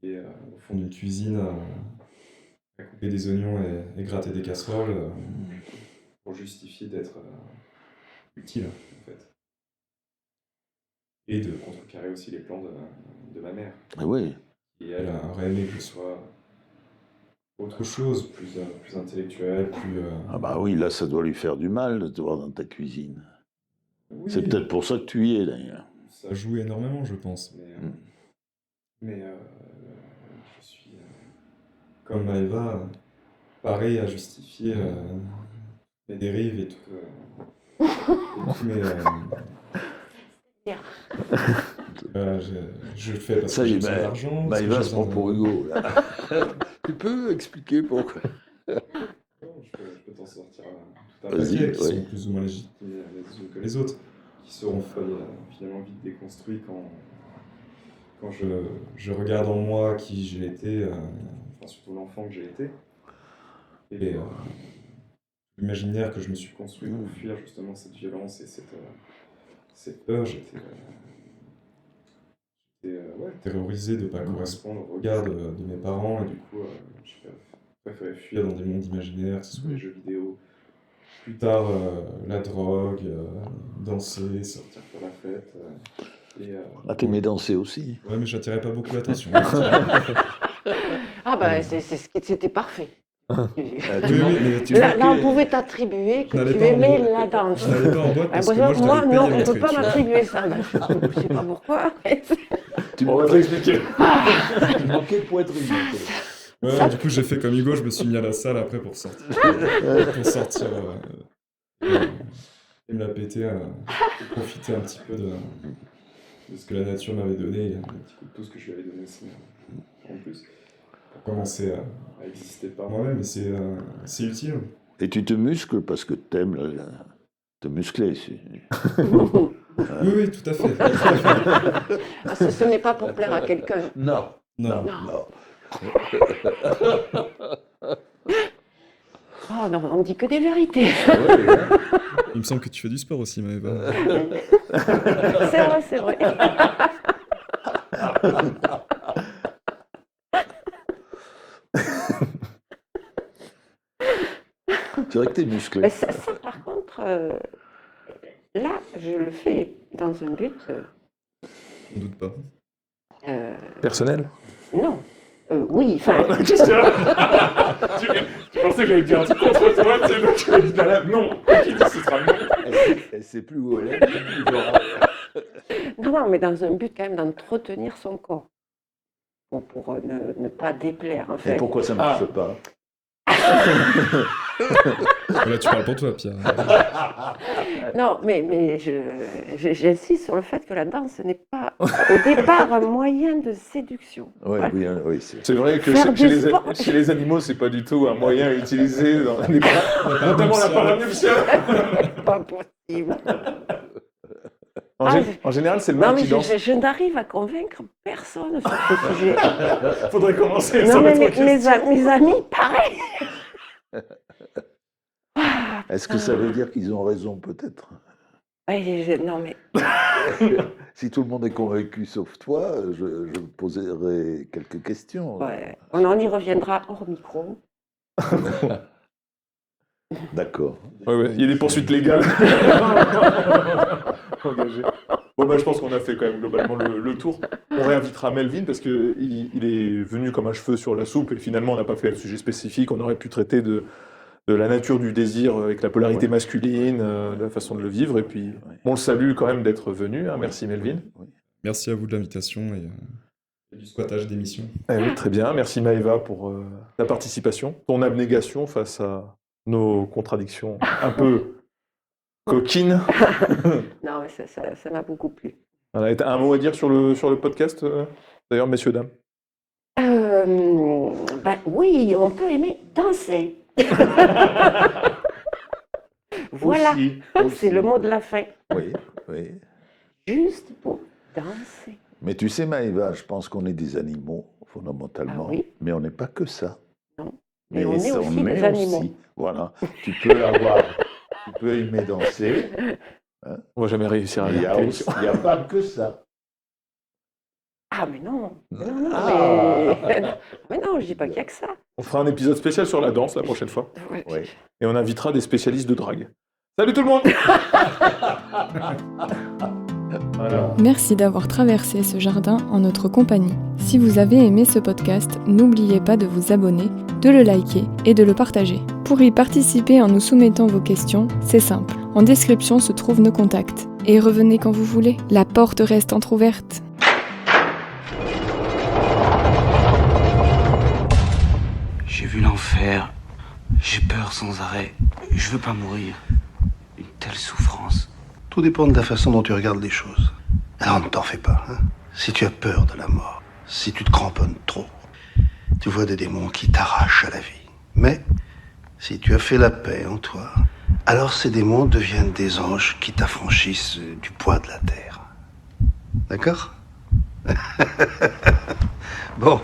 Il est au fond d'une cuisine à couper des oignons et gratter des casseroles pour justifier d'être utile, en fait. Et de contrecarrer aussi les plans de ma mère. Ah oui. Et elle aurait aimé que je sois autre chose, plus intellectuel, plus... Ah bah oui, là, ça doit lui faire du mal de te voir dans ta cuisine. Oui, C'est peut-être pour ça que tu y es, d'ailleurs. ça joue énormément, je pense. Mais je suis, comme Maëva, pareil à justifier mes dérives et tous mes. Je le fais parce Ça que y j'ai est, besoin d'argent. parce que Maëva j'ai se prend besoin pour de- Hugo, là. Tu peux expliquer pourquoi? Non, je peux t'en sortir tout un Vas-y, paquet qui oui. sont plus ou moins légitimes les unes que les autres, qui seront finalement vite déconstruits quand je regarde en moi qui j'ai été, enfin surtout l'enfant que j'ai été, et l'imaginaire que je me suis construit pour fuir justement cette violence et cette peur. J'étais terrorisé de ne pas correspondre au regard de mes parents, et du coup j'ai préféré fuir dans des mondes imaginaires, que ce soit les jeux vidéo, plus tard la drogue, danser, sortir faire la fête. Ah, t'aimais danser aussi? Ouais, mais j'attirais pas beaucoup l'attention. Ah ben, c'était parfait. Oui, mais tu vois Là, on pouvait t'attribuer que n'allais tu pas en aimais boîte. la danse. Je n'allais pas en boîte parce que moi je Moi, t'avais non, payé on ne peut l'entrée. pas tu vois. m'attribuer ça. Je ne sais pas pourquoi. On va te l'expliquer. Tu manquais de poitrine. Ouais, du coup, j'ai fait comme Hugo, je me suis mis à la salle après pour sortir. Et me la péter, pour profiter un petit peu de ce que la nature m'avait donné, et un petit coup de pouce que je lui avais donné aussi, en plus, pour commencer à exister par moi-même, et c'est utile. Et tu te muscles parce que t'aimes te muscler. Oui, tout à fait. Ce n'est pas pour plaire à quelqu'un. Non. Non. Oh non, on ne dit que des vérités. Il me semble que tu fais du sport aussi, Maëva. C'est vrai. C'est vrai que t'es musclé. Mais ça, par contre, là, je le fais dans un but. On doute pas. Personnel. Non. Oui, enfin. Tu pensais que j'allais dire un truc contre toi, tu sais, donc je vais dire là, non. Qui dit ce sera non. Elle sait plus où elle est. Non, mais dans un but quand même d'entretenir son corps. Bon, pour ne pas déplaire, en Et fait. pourquoi ça ne marche pas? Là, tu parles pour toi, Pierre. Non, mais j'insiste sur le fait que la danse n'est pas, au départ, un moyen de séduction. Oui, Voilà. oui, C'est vrai que Faire chez du sport. chez les animaux, c'est pas du tout un moyen utilisé, notamment la paranuptiale. Pas possible. En général, c'est le Non, mâle mais qui danse. je n'arrive à convaincre personne sur ce sujet. Faudrait commencer Non, sans mais mettre en question. mes amis, pareil. Est-ce que ça veut dire qu'ils ont raison, peut-être? Non, mais Si tout le monde est convaincu sauf toi, je poserai quelques questions. ouais, on y reviendra hors micro. D'accord. Ouais, il y a des poursuites légales. Engagées. Bon, bah, je pense qu'on a fait quand même globalement le tour. On réinvitera Melvin parce qu'il est venu comme un cheveu sur la soupe et finalement on n'a pas fait le sujet spécifique. On aurait pu traiter de la nature du désir avec la polarité masculine, de la façon de le vivre. Et puis, on le salue quand même d'être venu. Hein. Merci Melvin. Oui. Merci à vous de l'invitation et du squattage d'émission. Oui, très bien. Merci Maëva pour ta participation, ton abnégation face à nos contradictions un peu coquines. Non, mais ça m'a beaucoup plu. Voilà, et t'as un mot à dire sur le podcast, d'ailleurs, messieurs, dames? Oui, on peut aimer danser. Voilà, Aussi. c'est le mot de la fin. Oui, oui. Juste pour danser. Mais tu sais, Maëva, je pense qu'on est des animaux, fondamentalement. Ah oui. Mais on n'est pas que ça. Non. Mais on est aussi des animaux. Voilà. Tu peux aimer danser. On va jamais réussir à Il n'y a, arrêter. pas que ça. Ah, mais non. Non, Ah. mais non, je dis pas qu'il y a que ça. On fera un épisode spécial sur la danse la prochaine fois. Ouais. Oui. Et on invitera des spécialistes de drague. Salut tout le monde. Voilà. Merci d'avoir traversé ce jardin en notre compagnie. Si vous avez aimé ce podcast, n'oubliez pas de vous abonner, de le liker et de le partager. Pour y participer en nous soumettant vos questions, c'est simple. En description se trouvent nos contacts. et revenez quand vous voulez. La porte reste entr'ouverte. J'ai vu l'enfer. J'ai peur sans arrêt. Je veux pas mourir. Une telle souffrance. Tout dépend de la façon dont tu regardes les choses. Alors ne t'en fais pas. Hein. Si tu as peur de la mort, si tu te cramponnes trop, tu vois des démons qui t'arrachent à la vie. Mais si tu as fait la paix en toi, alors ces démons deviennent des anges qui t'affranchissent du poids de la terre. D'accord? Bon.